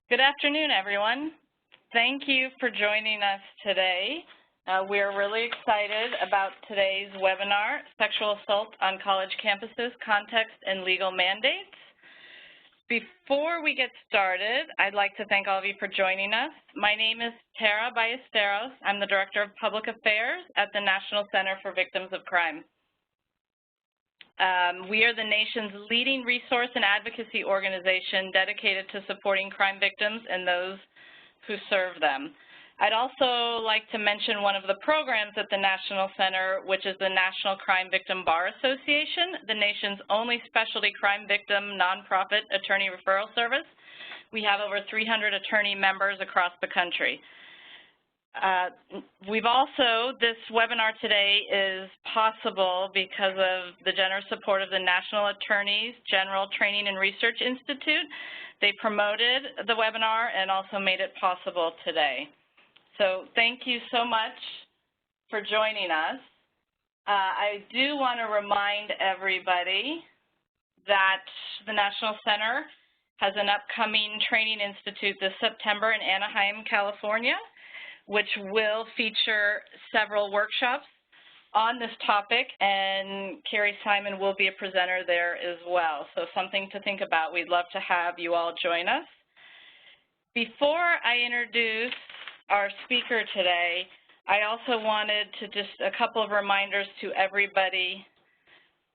Good afternoon, everyone. Thank you for joining us today. We're really excited about today's webinar, Sexual Assault on College Campuses, Context and Legal Mandates. Before we get started, I'd like to thank all of you for joining us. My name is Tara Ballesteros. I'm the Director of Public Affairs at the National Center for Victims of Crime. We are the nation's leading resource and advocacy organization dedicated to supporting crime victims and those who serve them. I'd also like to mention one of the programs at the National Center, which is the National Crime Victim Bar Association, the nation's only specialty crime victim nonprofit attorney referral service. We have over 300 attorney members across the country. This webinar today is possible because of the generous support of the National Attorneys General Training and Research Institute. They promoted the webinar and also made it possible today. So thank you so much for joining us. I do want to remind everybody that the National Center has an upcoming training institute this September in Anaheim, California, which will feature several workshops on this topic, and Kerry Simon will be a presenter there as well. So something to think about. We'd love to have you all join us. Before I introduce our speaker today, I also wanted to just a couple of reminders to everybody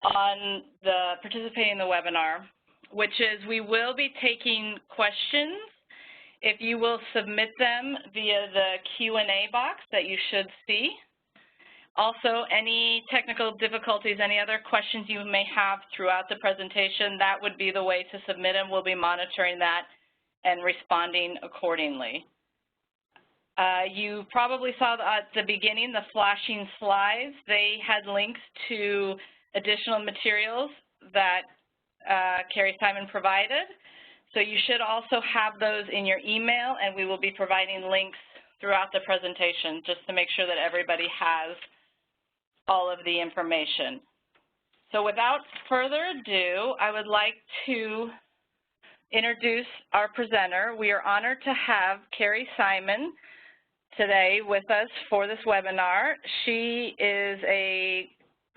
on the participating in the webinar, which is we will be taking questions. If you will submit them via the Q&A box that you should see. Also, any technical difficulties, any other questions you may have throughout the presentation, that would be the way to submit them. We'll be monitoring that and responding accordingly. You probably saw at the beginning the flashing slides. They had links to additional materials that Kerry Simon provided. So you should also have those in your email, and we will be providing links throughout the presentation just to make sure that everybody has all of the information. So without further ado, I would like to introduce our presenter. We are honored to have Kerry Simon today with us for this webinar. She is a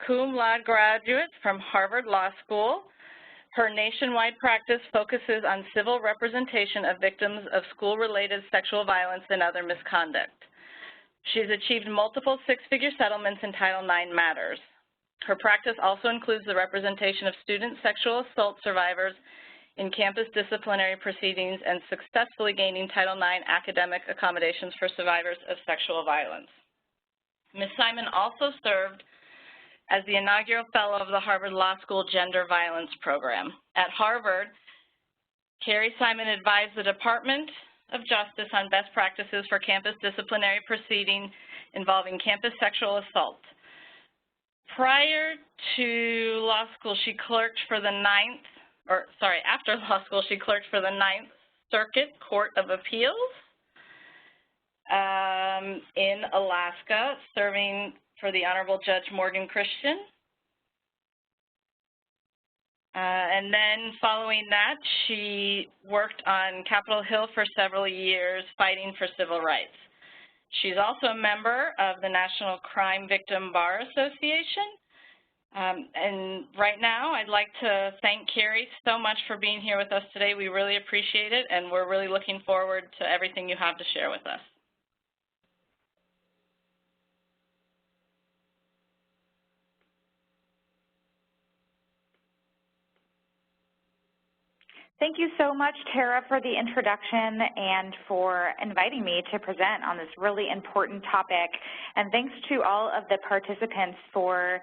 cum laude graduate from Harvard Law School. Her nationwide practice focuses on civil representation of victims of school-related sexual violence and other misconduct. She's achieved multiple six-figure settlements in Title IX matters. Her practice also includes the representation of student sexual assault survivors in campus disciplinary proceedings and successfully gaining Title IX academic accommodations for survivors of sexual violence. Ms. Simon also served as the inaugural fellow of the Harvard Law School Gender Violence Program. At Harvard, Kerry Simon advised the Department of Justice on best practices for campus disciplinary proceedings involving campus sexual assault. Prior to law school, she clerked for the after law school, she clerked for the Ninth Circuit Court of Appeals in Alaska, serving for the Honorable Judge Morgan Christian. And then following that, she worked on Capitol Hill for several years fighting for civil rights. She's also a member of the National Crime Victim Bar Association. And right now, I'd like to thank Kerry so much for being here with us today. We really appreciate it, and we're really looking forward to everything you have to share with us. Thank you so much, Tara, for the introduction and for inviting me to present on this really important topic. And thanks to all of the participants for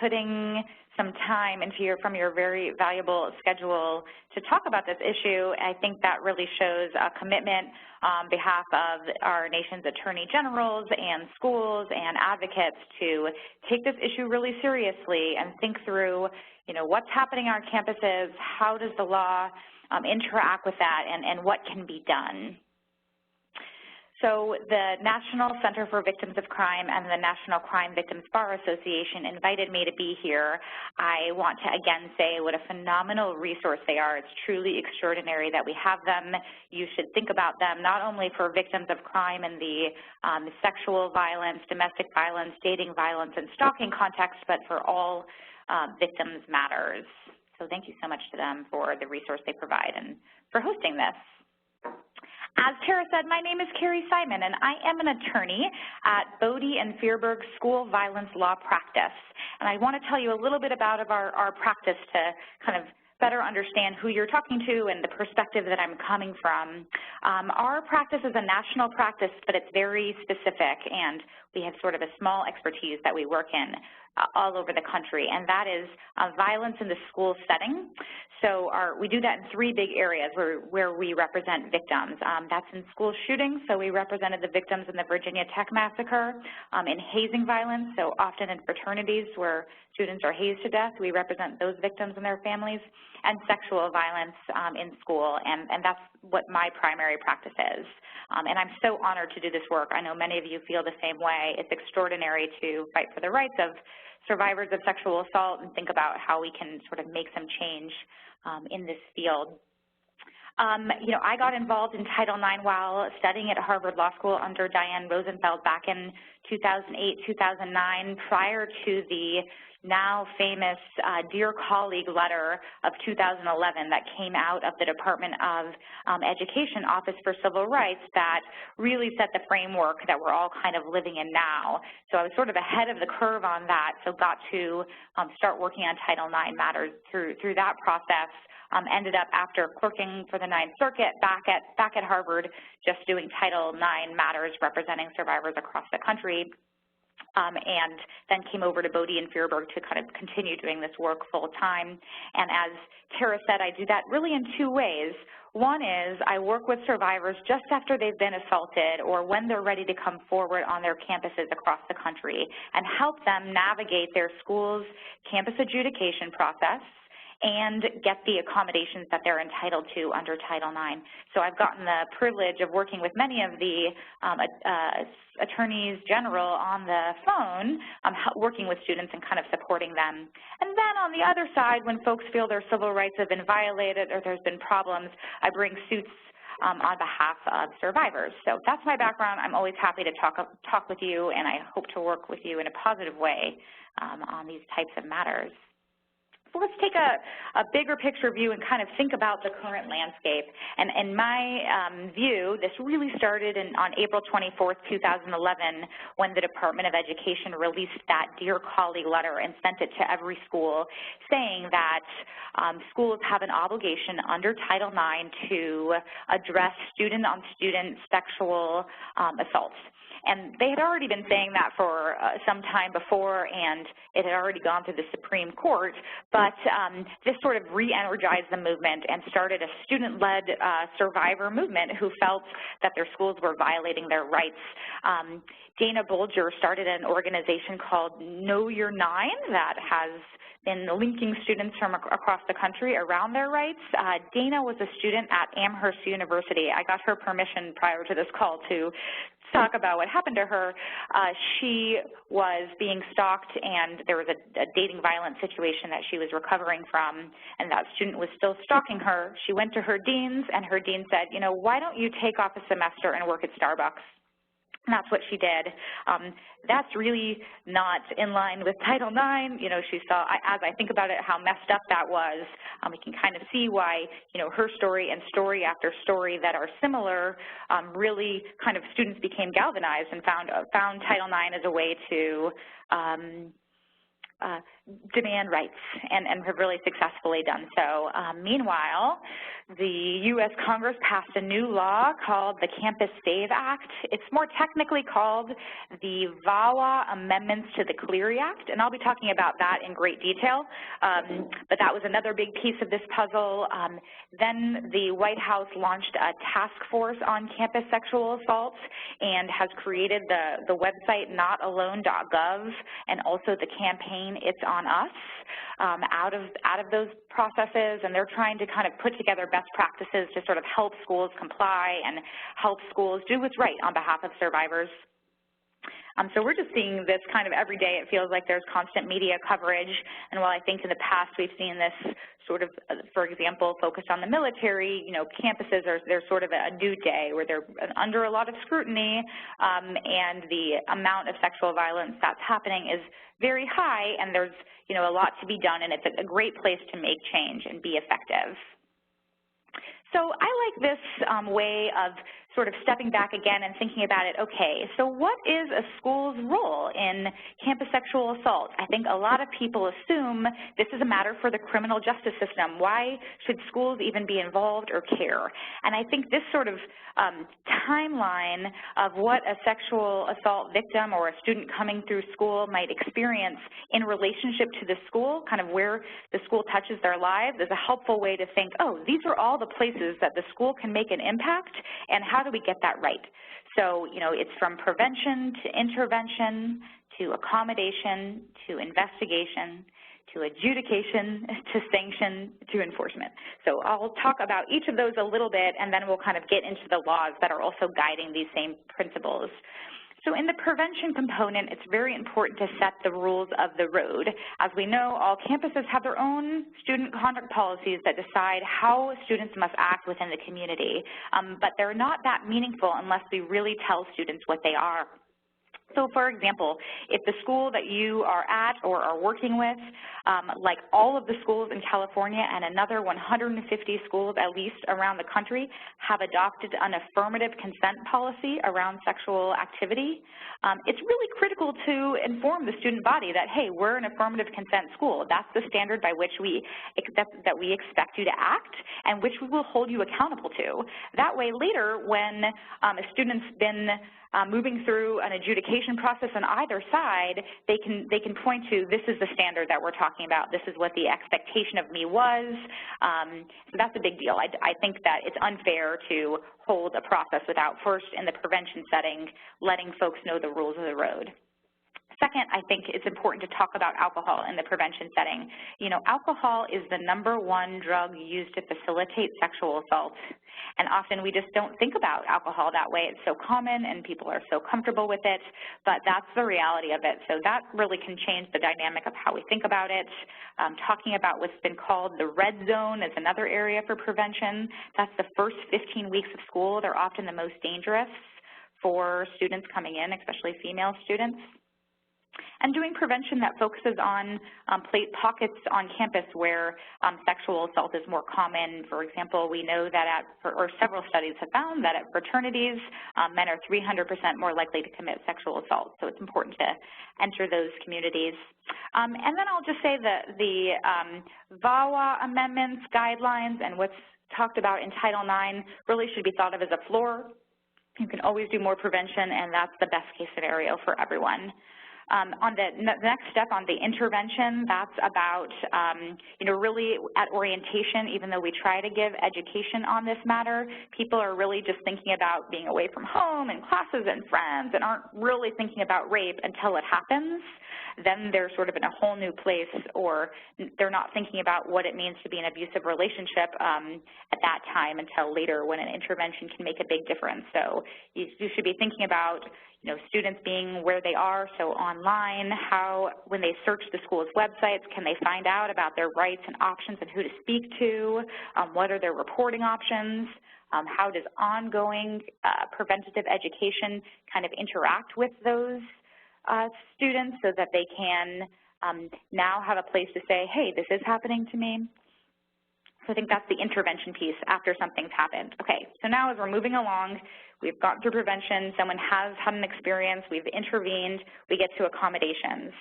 putting some time from your very valuable schedule to talk about this issue. I think that really shows a commitment on behalf of our nation's attorney generals and schools and advocates to take this issue really seriously and think through, what's happening on our campuses, how does the law interact with that, and what can be done. So the National Center for Victims of Crime and the National Crime Victims Bar Association invited me to be here. I want to again say what a phenomenal resource they are. It's truly extraordinary that we have them. You should think about them not only for victims of crime in the sexual violence, domestic violence, dating violence, and stalking context, but for all victims matters. So thank you so much to them for the resource they provide and for hosting this. As Tara said, my name is Kerry Simon, and I am an attorney at Bodie and Fearberg School Violence Law Practice. And I want to tell you a little bit about our practice to kind of better understand who you're talking to and the perspective that I'm coming from. Our practice is a national practice, but it's very specific, and we have sort of a small expertise that we work in all over the country, and that is violence in the school setting. So we do that in three big areas where we represent victims. That's in school shootings, so we represented the victims in the Virginia Tech massacre. In hazing violence, so often in fraternities where students are hazed to death, we represent those victims and their families. And sexual violence in school, and that's what my primary practice is. And I'm so honored to do this work. I know many of you feel the same way. It's extraordinary to fight for the rights of survivors of sexual assault and think about how we can sort of make some change in this field. You know, I got involved in Title IX while studying at Harvard Law School under Diane Rosenfeld back in 2008, 2009, prior to the now famous Dear Colleague letter of 2011 that came out of the Department of Education Office for Civil Rights that really set the framework that we're all kind of living in now. So I was sort of ahead of the curve on that, so got to start working on Title IX matters through that process. Ended up, after clerking for the Ninth Circuit, back at Harvard, just doing Title IX matters representing survivors across the country. And then came over to Bodie and Fearberg to kind of continue doing this work full time. And as Tara said, I do that really in two ways. One is I work with survivors just after they've been assaulted or when they're ready to come forward on their campuses across the country and help them navigate their school's campus adjudication process and get the accommodations that they're entitled to under Title IX. So I've gotten the privilege of working with many of the attorneys general on the phone, working with students and kind of supporting them. And then on the other side, when folks feel their civil rights have been violated or there's been problems, I bring suits on behalf of survivors. So that's my background. I'm always happy to talk with you, and I hope to work with you in a positive way on these types of matters. So let's take a bigger picture view and kind of think about the current landscape. And in my view, this really started on April 24th, 2011, when the Department of Education released that Dear Colleague letter and sent it to every school, saying that schools have an obligation under Title IX to address student-on-student sexual assaults. And they had already been saying that for some time before, and it had already gone through the Supreme Court, but this sort of re-energized the movement and started a student-led survivor movement who felt that their schools were violating their rights. Dana Bolger started an organization called Know Your Nine that has been linking students from across the country around their rights. Dana was a student at Amherst University. I got her permission prior to this call to talk about what happened to her. She was being stalked, and there was a dating violence situation that she was recovering from, and that student was still stalking her. She went to her deans, and her dean said, you know, why don't you take off a semester and work at Starbucks? And that's what she did. That's really not in line with Title IX. You know, she saw, as I think about it, how messed up that was. We can kind of see why, you know, her story and story after story that are similar really kind of students became galvanized and found Title IX as a way to demand rights and have really successfully done so. Meanwhile, the U.S. Congress passed a new law called the Campus Save Act. It's more technically called the VIOLA Amendments to the Clery Act, and I'll be talking about that in great detail. But that was another big piece of this puzzle. Then the White House launched a task force on campus sexual assaults and has created the website notalone.gov and also the campaign saying it's on us out of those processes, and they're trying to kind of put together best practices to sort of help schools comply and help schools do what's right on behalf of survivors. So we're just seeing this kind of every day. It feels like there's constant media coverage, and while I think in the past we've seen this sort of, for example, focused on the military, you know, campuses there's sort of a new day where they're under a lot of scrutiny, and the amount of sexual violence that's happening is very high, and there's, you know, a lot to be done, and it's a great place to make change and be effective. So I like this way of sort of stepping back again and thinking about it, okay, so what is a school's role in campus sexual assault? I think a lot of people assume this is a matter for the criminal justice system. Why should schools even be involved or care? And I think this sort of timeline of what a sexual assault victim or a student coming through school might experience in relationship to the school, kind of where the school touches their lives, is a helpful way to think, oh, these are all the places that the school can make an impact, and how do we get that right? So, you know, it's from prevention to intervention to accommodation to investigation to adjudication to sanction to enforcement. So I'll talk about each of those a little bit, and then we'll kind of get into the laws that are also guiding these same principles. So in the prevention component, it's very important to set the rules of the road. As we know, all campuses have their own student conduct policies that decide how students must act within the community, but they're not that meaningful unless we really tell students what they are. So, for example, if the school that you are at or are working with, like all of the schools in California and another 150 schools at least around the country, have adopted an affirmative consent policy around sexual activity, it's really critical to inform the student body that, hey, we're an affirmative consent school. That's the standard by which we expect you to act and which we will hold you accountable to. That way, later, when a student's been moving through an adjudication process on either side, they can point to, this is the standard that we're talking about, this is what the expectation of me was. So that's a big deal. I think that it's unfair to hold a process without first, in the prevention setting, letting folks know the rules of the road. Second, I think it's important to talk about alcohol in the prevention setting. You know, alcohol is the #1 drug used to facilitate sexual assault, and often we just don't think about alcohol that way. It's so common and people are so comfortable with it, but that's the reality of it. So that really can change the dynamic of how we think about it. Talking about what's been called the red zone is another area for prevention. That's the first 15 weeks of school. They're often the most dangerous for students coming in, especially female students. And doing prevention that focuses on pockets on campus where sexual assault is more common. For example, we know that several studies have found that at fraternities, men are 300% more likely to commit sexual assault. So it's important to enter those communities. And then I'll just say that the VIOLA Amendments, guidelines, and what's talked about in Title IX really should be thought of as a floor. You can always do more prevention, and that's the best case scenario for everyone. On the next step on the intervention, that's about, you know, really at orientation, even though we try to give education on this matter, people are really just thinking about being away from home and classes and friends and aren't really thinking about rape until it happens. Then they're sort of in a whole new place, or they're not thinking about what it means to be in an abusive relationship at that time until later when an intervention can make a big difference. So you should be thinking about, you know, students being where they are, so online, how, when they search the school's websites, can they find out about their rights and options and who to speak to, what are their reporting options, how does ongoing preventative education kind of interact with those students so that they can now have a place to say, hey, this is happening to me. So I think that's the intervention piece after something's happened. Okay, so now as we're moving along, we've gone through prevention, someone has had an experience, we've intervened, we get to accommodations.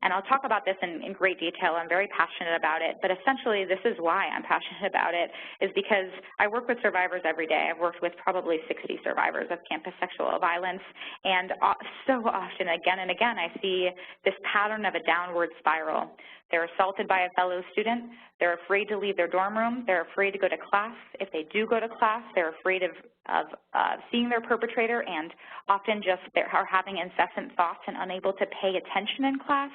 And I'll talk about this in great detail. I'm very passionate about it, but essentially this is why I'm passionate about it, is because I work with survivors every day. I've worked with probably 60 survivors of campus sexual violence, and so often, again and again, I see this pattern of a downward spiral. They're assaulted by a fellow student, they're afraid to leave their dorm room, they're afraid to go to class. If they do go to class, they're afraid of seeing their perpetrator, and often just are having incessant thoughts and unable to pay attention in class.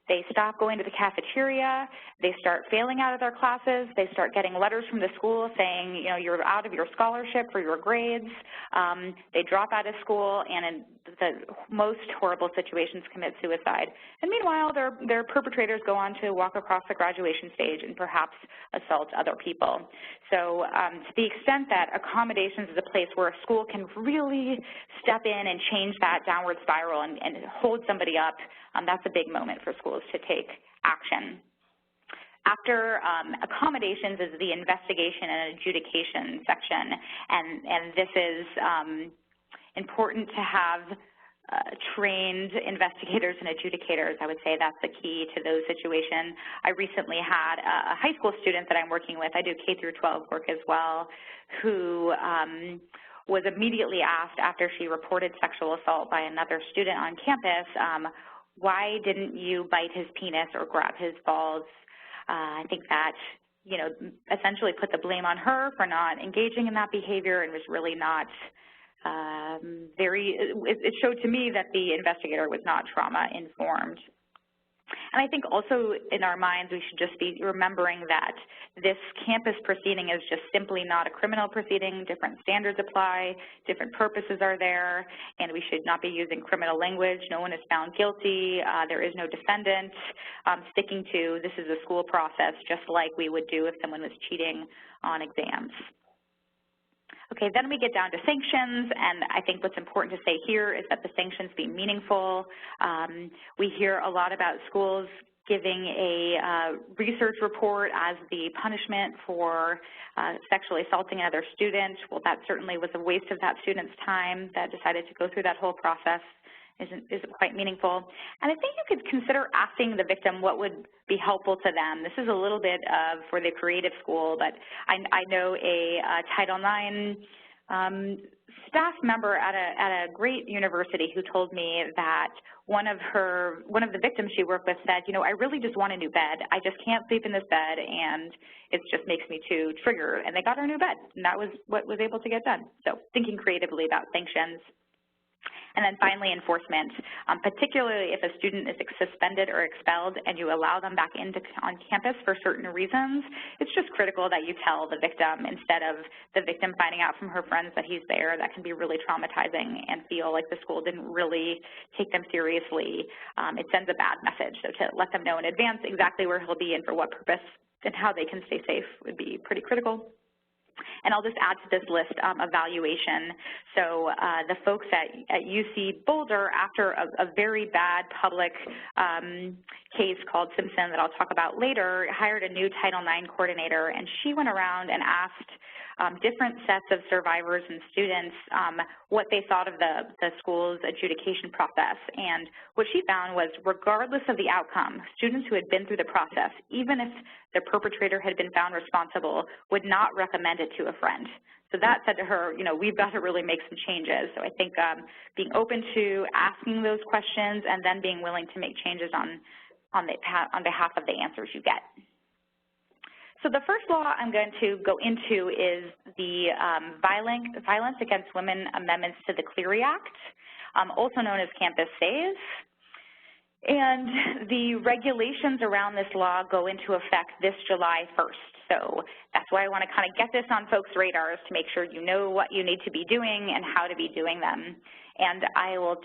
They stop going to the cafeteria. They start failing out of their classes. They start getting letters from the school saying, you know, you're out of your scholarship for your grades. They drop out of school and in the most horrible situations commit suicide. And meanwhile, their perpetrators go on to walk across the graduation stage and perhaps assault other people. So to the extent that accommodations is a place where a school can really step in and change that downward spiral and hold somebody up, that's a big moment for schools to take action. After accommodations is the investigation and adjudication section, and this is important to have trained investigators and adjudicators. I would say that's the key to those situations. I recently had a high school student that I'm working with, I do K through 12 work as well, who was immediately asked after she reported sexual assault by another student on campus, why didn't you bite his penis or grab his balls? I think that, you know, essentially put the blame on her for not engaging in that behavior and was really not it showed to me that the investigator was not trauma-informed. And I think also in our minds we should just be remembering that this campus proceeding is just simply not a criminal proceeding. Different standards apply, different purposes are there, and we should not be using criminal language. No one is found guilty. There is no defendant. Sticking to this is a school process just like we would do if someone was cheating on exams. Okay, then we get down to sanctions, and I think what's important to say here is that the sanctions be meaningful. We hear a lot about schools giving a research report as the punishment for sexually assaulting another student. Well, that certainly was a waste of that student's time that decided to go through that whole process. Isn't quite meaningful. And I think you could consider asking the victim what would be helpful to them. This is a little bit of for the creative school, but I know a Title IX staff member at a great university who told me that one of the victims she worked with said, you know, I really just want a new bed. I just can't sleep in this bed, and it just makes me too trigger. And they got her a new bed, and that was what was able to get done. So thinking creatively about sanctions. And then finally, enforcement, particularly if a student is suspended or expelled and you allow them back on campus for certain reasons, it's just critical that you tell the victim instead of the victim finding out from her friends that he's there. That can be really traumatizing and feel like the school didn't really take them seriously. It sends a bad message. So to let them know in advance exactly where he'll be and for what purpose and how they can stay safe would be pretty critical. And I'll just add to this list evaluation. So the folks at UC Boulder, after a very bad public case called Simpson that I'll talk about later, hired a new Title IX coordinator, and she went around and asked different sets of survivors and students what they thought of the school's adjudication process. And what she found was, regardless of the outcome, students who had been through the process, even if the perpetrator had been found responsible, would not recommend it to a friend. So that said to her, you know, we've got to really make some changes. So I think being open to asking those questions and then being willing to make changes on behalf of the answers you get. So the first law I'm going to go into is the Violence Against Women Amendments to the Clery Act, also known as Campus Safe. And the regulations around this law go into effect this July 1st. So that's why I want to kind of get this on folks' radars to make sure you know what you need to be doing and how to be doing them. And I will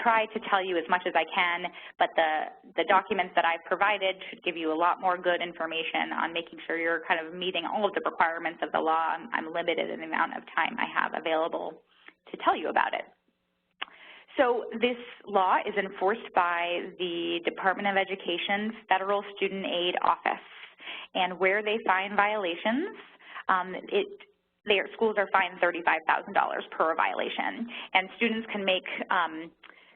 try to tell you as much as I can, but the documents that I've provided should give you a lot more good information on making sure you're kind of meeting all of the requirements of the law. I'm limited in the amount of time I have available to tell you about it. So this law is enforced by the Department of Education's Federal Student Aid Office. And where they find violations, schools are fined $35,000 per violation. And students can make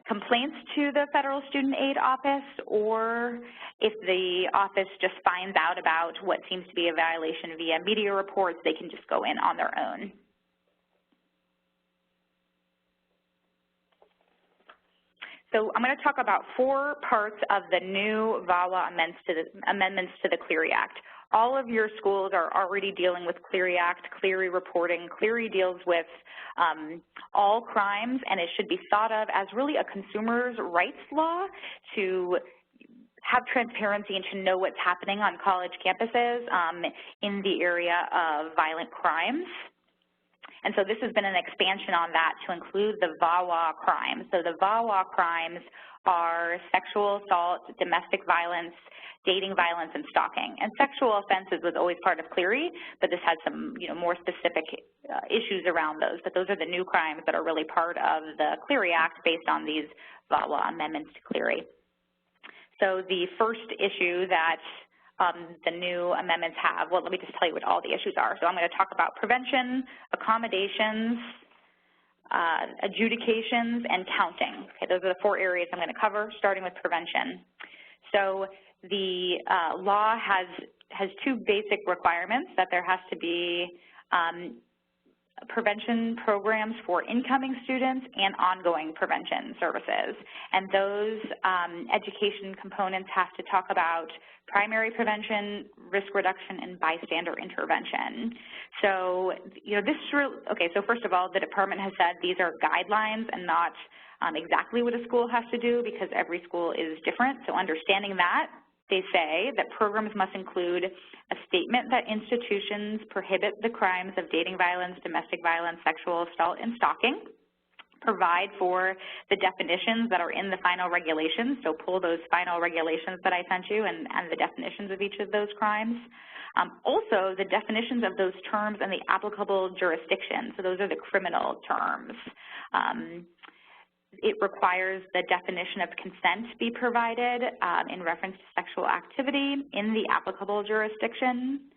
complaints to the Federal Student Aid Office, or if the office just finds out about what seems to be a violation via media reports, they can just go in on their own. So I'm going to talk about 4 parts of the new VIOLA amendments to the Clery Act. all of your schools are already dealing with Clery Act, Clery reporting. Clery deals with all crimes, and it should be thought of as really a consumer's rights law to have transparency and to know what's happening on college campuses in the area of violent crimes. And so this has been an expansion on that to include the VIOLA crimes. So the VIOLA crimes are sexual assault, domestic violence, dating violence, and stalking. And sexual offenses was always part of Clery, but this has some more specific issues around those. But those are the new crimes that are really part of the Clery Act based on these VIOLA amendments to Clery. So the first issue that the new amendments have, well, let me just tell you what all the issues are. So I'm going to talk about prevention, accommodations, adjudications, and counting. Okay, those are the 4 areas I'm going to cover, starting with prevention. So the law has 2 basic requirements, that there has to be prevention programs for incoming students and ongoing prevention services. And those education components have to talk about primary prevention, risk reduction, and bystander intervention. So, so first of all, the department has said these are guidelines and not exactly what a school has to do, because every school is different. So understanding that, they say that programs must include a statement that institutions prohibit the crimes of dating violence, domestic violence, sexual assault, and stalking, provide for the definitions that are in the final regulations, so pull those final regulations that I sent you and the definitions of each of those crimes. Also, the definitions of those terms and the applicable jurisdiction, so those are the criminal terms. It requires the definition of consent be provided in reference to sexual activity in the applicable jurisdiction.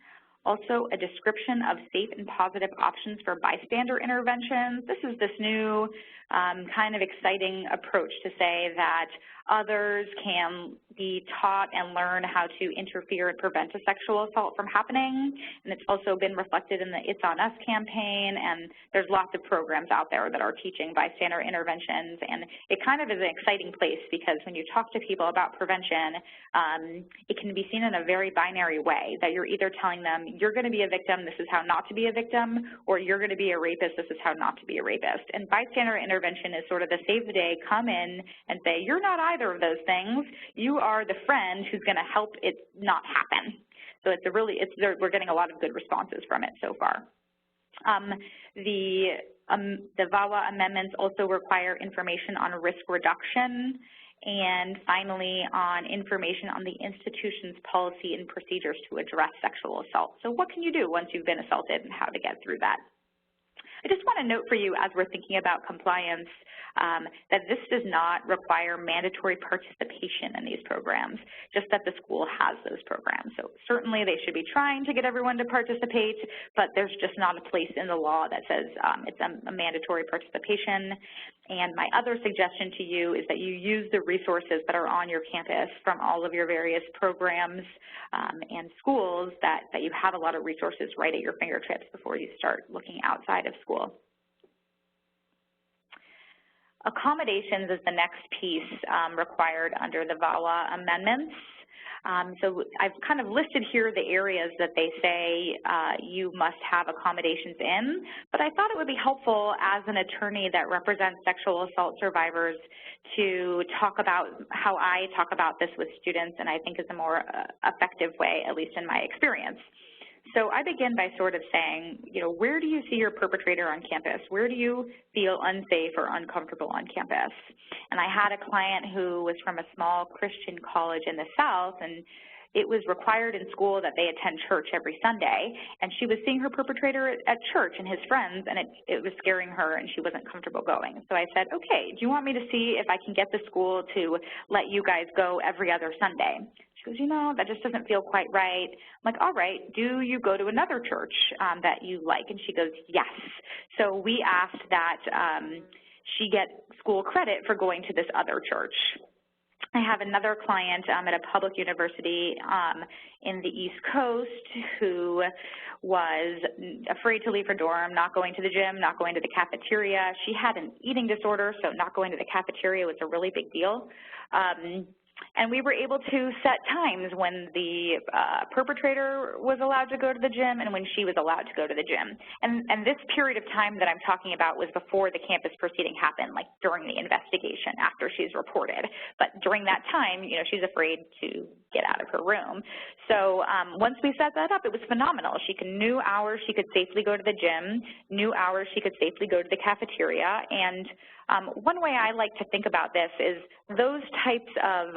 Also, a description of safe and positive options for bystander interventions. This is this new kind of exciting approach to say that others can be taught and learn how to interfere and prevent a sexual assault from happening. And it's also been reflected in the It's On Us campaign, and there's lots of programs out there that are teaching bystander interventions. And it kind of is an exciting place, because when you talk to people about prevention, it can be seen in a very binary way, that you're either telling them, you're going to be a victim, this is how not to be a victim, or you're going to be a rapist, this is how not to be a rapist. And bystander intervention is sort of the save the day, come in and say, you're not either of those things, you are the friend who's going to help it not happen. So we're getting a lot of good responses from it so far. The VIOLA amendments also require information on risk reduction, and finally on information on the institution's policy and procedures to address sexual assault. So what can you do once you've been assaulted and how to get through that? I just want to note for you, as we're thinking about compliance, that this does not require mandatory participation in these programs, just that the school has those programs. So certainly they should be trying to get everyone to participate, but there's just not a place in the law that says it's a mandatory participation. And my other suggestion to you is that you use the resources that are on your campus from all of your various programs and schools, that you have a lot of resources right at your fingertips before you start looking outside of school. Accommodations is the next piece required under the VIOLA amendments. So I've kind of listed here the areas that they say you must have accommodations in, but I thought it would be helpful as an attorney that represents sexual assault survivors to talk about how I talk about this with students, and I think is a more effective way, at least in my experience. So I begin by sort of saying, where do you see your perpetrator on campus? Where do you feel unsafe or uncomfortable on campus? And I had a client who was from a small Christian college in the South, and it was required in school that they attend church every Sunday, and she was seeing her perpetrator at church and his friends, and it was scaring her, and she wasn't comfortable going. So I said, okay, do you want me to see if I can get the school to let you guys go every other Sunday? She goes, that just doesn't feel quite right. I'm like, all right, do you go to another church that you like? And she goes, yes. So we asked that she get school credit for going to this other church. I have another client at a public university in the East Coast who was afraid to leave her dorm, not going to the gym, not going to the cafeteria. She had an eating disorder, so not going to the cafeteria was a really big deal. And we were able to set times when the perpetrator was allowed to go to the gym and when she was allowed to go to the gym. And this period of time that I'm talking about was before the campus proceeding happened, like during the investigation after she's reported. But during that time, you know, she's afraid to get out of her room. So once we set that up, it was phenomenal. Knew hours she could safely go to the gym, knew hours she could safely go to the cafeteria, and one way I like to think about this is those types of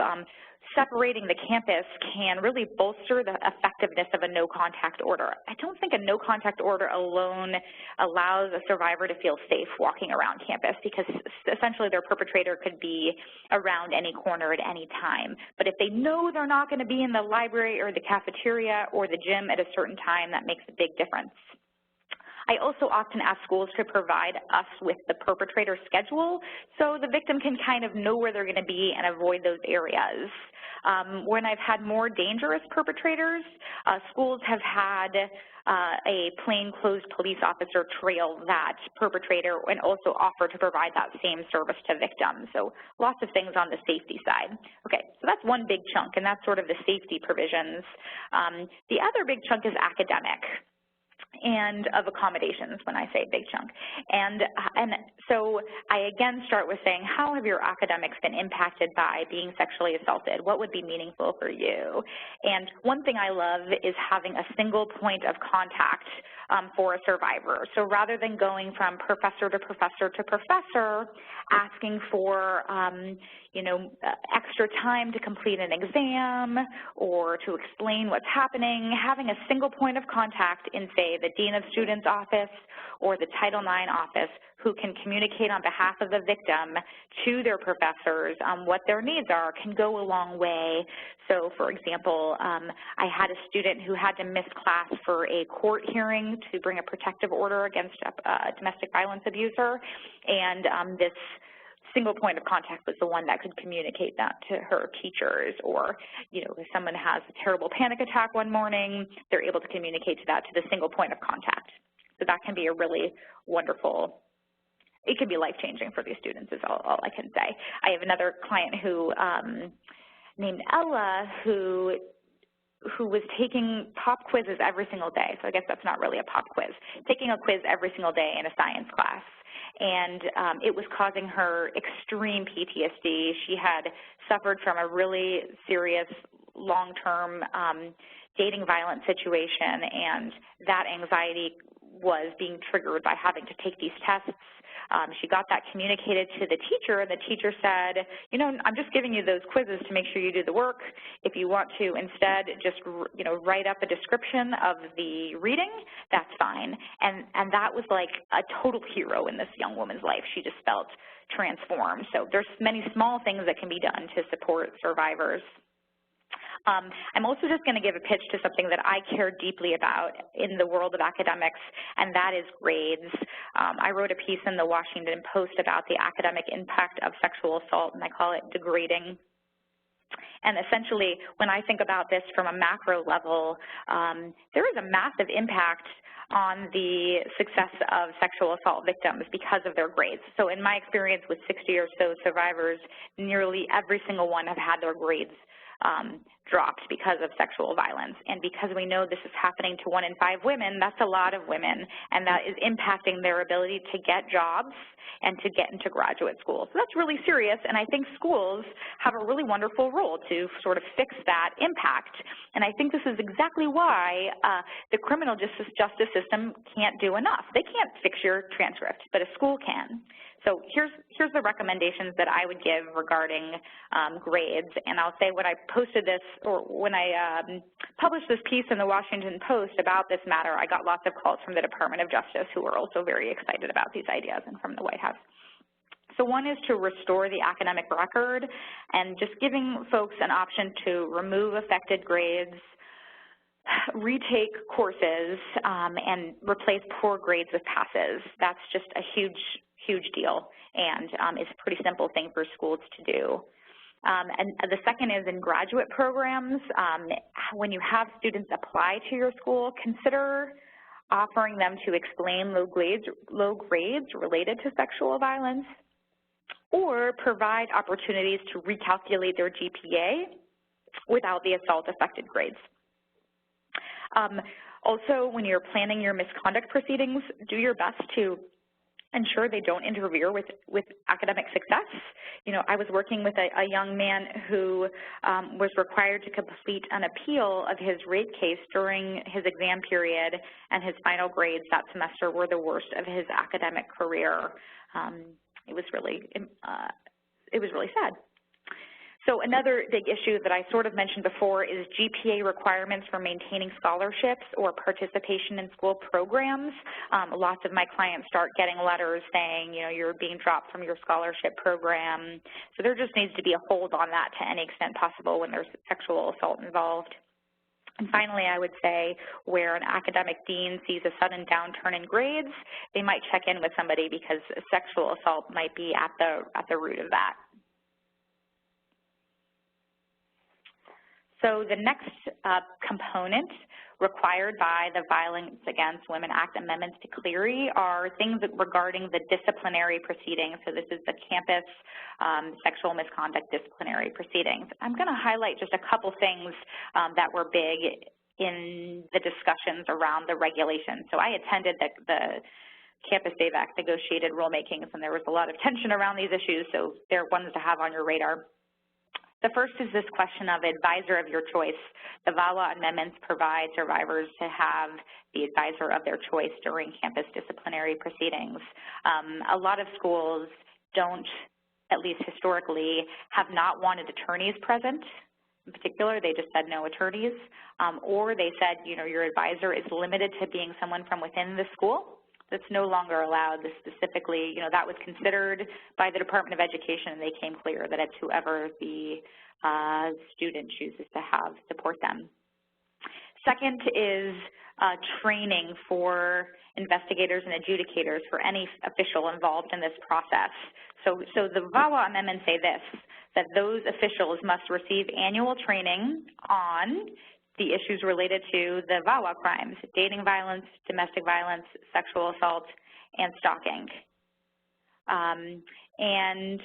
separating the campus can really bolster the effectiveness of a no-contact order. I don't think a no-contact order alone allows a survivor to feel safe walking around campus because essentially their perpetrator could be around any corner at any time. But if they know they're not going to be in the library or the cafeteria or the gym at a certain time, that makes a big difference. I also often ask schools to provide us with the perpetrator schedule so the victim can kind of know where they're going to be and avoid those areas. When I've had more dangerous perpetrators, schools have had a plainclothes police officer trail that perpetrator and also offer to provide that same service to victims. So lots of things on the safety side. Okay, so that's one big chunk, and that's sort of the safety provisions. The other big chunk is academic and of accommodations when I say big chunk. And so I again start with saying, how have your academics been impacted by being sexually assaulted? What would be meaningful for you? And one thing I love is having a single point of contact for a survivor. So rather than going from professor to professor to professor, asking for extra time to complete an exam or to explain what's happening, having a single point of contact in, say, the Dean of Students office or the Title IX office who can communicate on behalf of the victim to their professors what their needs are can go a long way. So, for example, I had a student who had to miss class for a court hearing to bring a protective order against a domestic violence abuser, and this single point of contact was the one that could communicate that to her teachers. Or, you know, if someone has a terrible panic attack one morning, they're able to communicate that to the single point of contact. So that can be a really wonderful, it can be life-changing for these students is all I can say. I have another client who named Ella who was taking pop quizzes every single day. So I guess that's not really a pop quiz. Taking a quiz every single day in a science class. And it was causing her extreme PTSD. She had suffered from a really serious long-term dating violence situation, and that anxiety was being triggered by having to take these tests. She got that communicated to the teacher, and the teacher said, you know, I'm just giving you those quizzes to make sure you do the work. If you want to instead just, you know, write up a description of the reading, that's fine. And that was like a total hero in this young woman's life. She just felt transformed. So there's many small things that can be done to support survivors. I'm also just going to give a pitch to something that I care deeply about in the world of academics, and that is grades. I wrote a piece in the Washington Post about the academic impact of sexual assault, and I call it degrading. And essentially, when I think about this from a macro level, there is a massive impact on the success of sexual assault victims because of their grades. So in my experience with 60 or so survivors, nearly every single one have had their grades dropped because of sexual violence. And because we know this is happening to 1 in 5 women, that's a lot of women, and that is impacting their ability to get jobs and to get into graduate school. So that's really serious, and I think schools have a really wonderful role to sort of fix that impact. And I think this is exactly why the criminal justice system can't do enough. They can't fix your transcript, but a school can. So here's the recommendations that I would give regarding grades. And I'll say when I posted this, or when I published this piece in the Washington Post about this matter, I got lots of calls from the Department of Justice who were also very excited about these ideas, and from the White House. So one is to restore the academic record, and just giving folks an option to remove affected grades, retake courses, and replace poor grades with passes. That's just a huge deal, and it's a pretty simple thing for schools to do. And the second is in graduate programs. When you have students apply to your school, consider offering them to explain low grades related to sexual violence. or provide opportunities to recalculate their GPA without the assault-affected grades. Also, when you're planning your misconduct proceedings, do your best to ensure they don't interfere with academic success. You know, I was working with a young man who was required to complete an appeal of his rape case during his exam period, and his final grades that semester were the worst of his academic career. It was really sad. So another big issue that I sort of mentioned before is GPA requirements for maintaining scholarships or participation in school programs. Lots of my clients start getting letters saying, you know, you're being dropped from your scholarship program. So there just needs to be a hold on that to any extent possible when there's sexual assault involved. And finally, I would say where an academic dean sees a sudden downturn in grades, they might check in with somebody because sexual assault might be at the root of that. So the next component required by the Violence Against Women Act amendments to Clery are things regarding the disciplinary proceedings. So this is the campus sexual misconduct disciplinary proceedings. I'm going to highlight just a couple things that were big in the discussions around the regulations. So I attended the Campus DAVAC negotiated rulemakings, and there was a lot of tension around these issues, so they're ones to have on your radar. The first is this question of advisor of your choice. The VIOLA amendments provide survivors to have the advisor of their choice during campus disciplinary proceedings. A lot of schools don't, at least historically, have not wanted attorneys present. In particular, they just said no attorneys, or they said, you know, your advisor is limited to being someone from within the school. That's no longer allowed. This specifically, you know, that was considered by the Department of Education, and they came clear that it's whoever the student chooses to have support them. Second is training for investigators and adjudicators for any official involved in this process. So the VIOLA amendments say this, that those officials must receive annual training on the issues related to the VIOLA crimes, dating violence, domestic violence, sexual assault, and stalking. And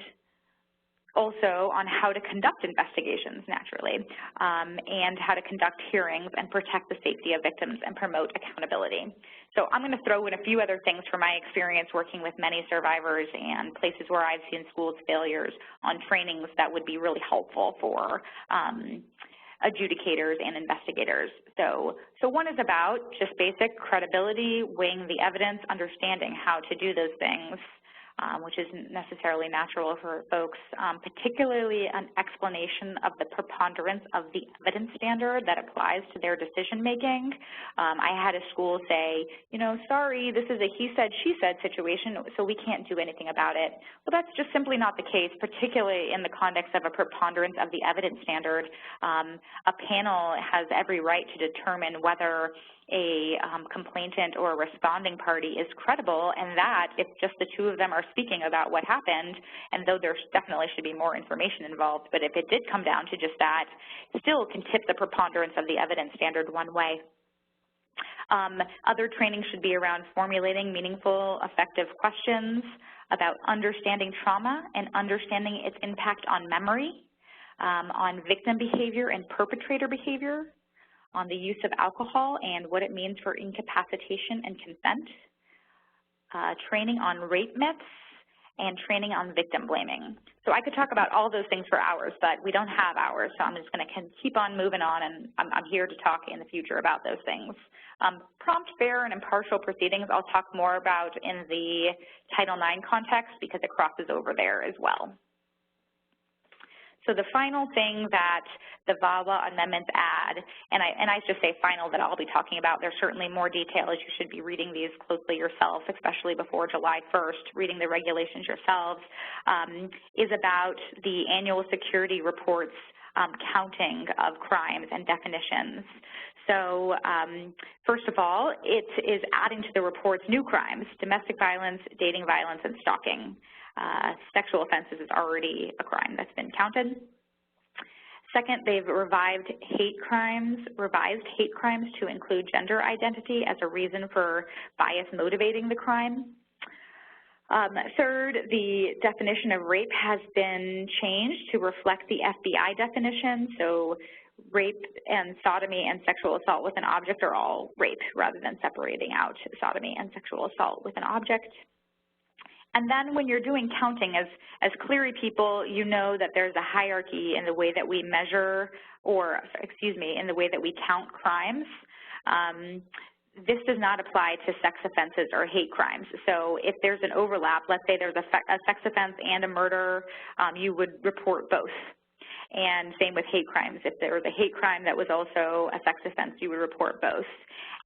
also on how to conduct investigations, naturally, and how to conduct hearings and protect the safety of victims and promote accountability. So I'm going to throw in a few other things from my experience working with many survivors and places where I've seen schools' failures on trainings that would be really helpful for adjudicators and investigators. So one is about just basic credibility, weighing the evidence, understanding how to do those things, which isn't necessarily natural for folks, particularly an explanation of the preponderance of the evidence standard that applies to their decision making. I had a school say, you know, sorry, this is a he said, she said situation, so we can't do anything about it. Well, that's just simply not the case, particularly in the context of a preponderance of the evidence standard. A panel has every right to determine whether a complainant or a responding party is credible, and that if just the two of them are speaking about what happened, and though there definitely should be more information involved, but if it did come down to just that, still can tip the preponderance of the evidence standard one way. Other training should be around formulating meaningful, effective questions about understanding trauma and understanding its impact on memory, on victim behavior and perpetrator behavior, on the use of alcohol and what it means for incapacitation and consent, training on rape myths, and training on victim blaming. So I could talk about all those things for hours, but we don't have hours, so I'm just going to keep on moving on, and I'm here to talk in the future about those things. Prompt, fair, and impartial proceedings I'll talk more about in the Title IX context because it crosses over there as well. So the final thing that the VIOLA amendments add, and I just say final that I'll be talking about, there's certainly more detail as you should be reading these closely yourself, especially before July 1st, reading the regulations yourselves, is about the annual security reports counting of crimes and definitions. So first of all, it is adding to the reports new crimes, domestic violence, dating violence, and stalking. Sexual offenses is already a crime that's been counted. Second, they've revised hate crimes to include gender identity as a reason for bias motivating the crime. Third, the definition of rape has been changed to reflect the FBI definition. So rape and sodomy and sexual assault with an object are all rape, rather than separating out sodomy and sexual assault with an object. And then when you're doing counting, as Clery people, you know that there's a hierarchy in the way that we measure, or excuse me, in the way that we count crimes. This does not apply to sex offenses or hate crimes. So if there's an overlap, let's say there's a sex offense and a murder, you would report both. And same with hate crimes. If there was a hate crime that was also a sex offense, you would report both.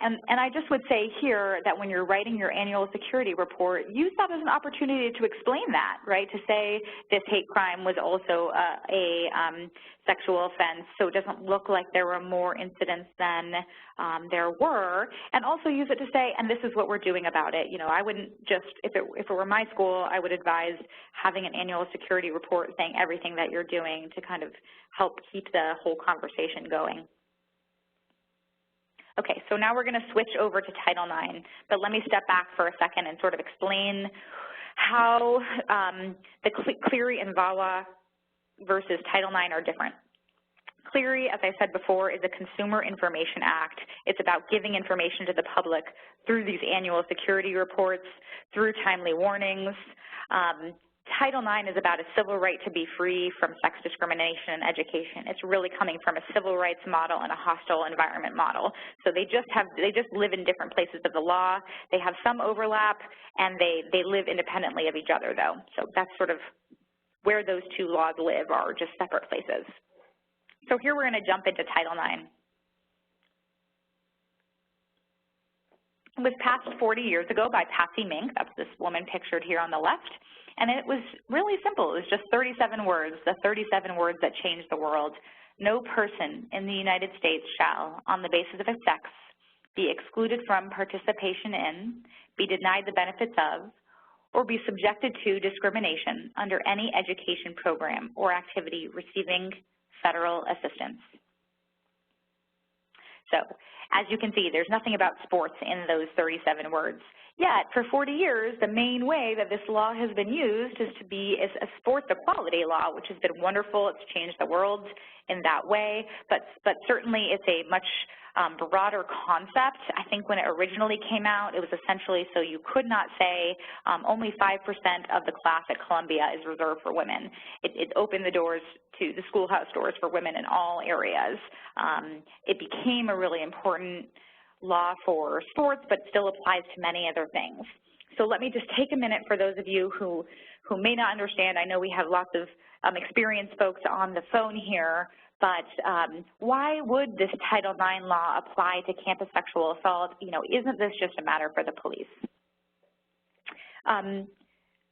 And I just would say here that when you're writing your annual security report, use that as an opportunity to explain that, right? To say this hate crime was also a sexual offense, so it doesn't look like there were more incidents than there were. And also use it to say, and this is what we're doing about it. You know, I wouldn't just, if it were my school, I would advise having an annual security report saying everything that you're doing to kind of help keep the whole conversation going. Okay, so now we're going to switch over to Title IX, but let me step back for a second and sort of explain how the Clery and VIOLA versus Title IX are different. Clery, as I said before, is a Consumer Information Act. It's about giving information to the public through these annual security reports, through timely warnings. Title IX is about a civil right to be free from sex discrimination in education. It's really coming from a civil rights model and a hostile environment model. So they just live in different places of the law. They have some overlap, and they live independently of each other, though. So that's sort of where those two laws live, are just separate places. So here we're going to jump into Title IX. It was passed 40 years ago by Patsy Mink. That's this woman pictured here on the left. And it was really simple. It was just 37 words, the 37 words that changed the world. No person in the United States shall, on the basis of his sex, be excluded from participation in, be denied the benefits of, or be subjected to discrimination under any education program or activity receiving federal assistance. So, as you can see, there's nothing about sports in those 37 words. Yet, for 40 years, the main way that this law has been used is a sports equality law, which has been wonderful. It's changed the world in that way, but certainly it's a much broader concept. I think when it originally came out, it was essentially so you could not say only 5% of the class at Columbia is reserved for women. It opened the doors to the schoolhouse doors for women in all areas. It became a really important law for sports, but still applies to many other things. So let me just take a minute for those of you who may not understand. I know we have lots of experienced folks on the phone here, but why would this Title IX law apply to campus sexual assault? You know, isn't this just a matter for the police?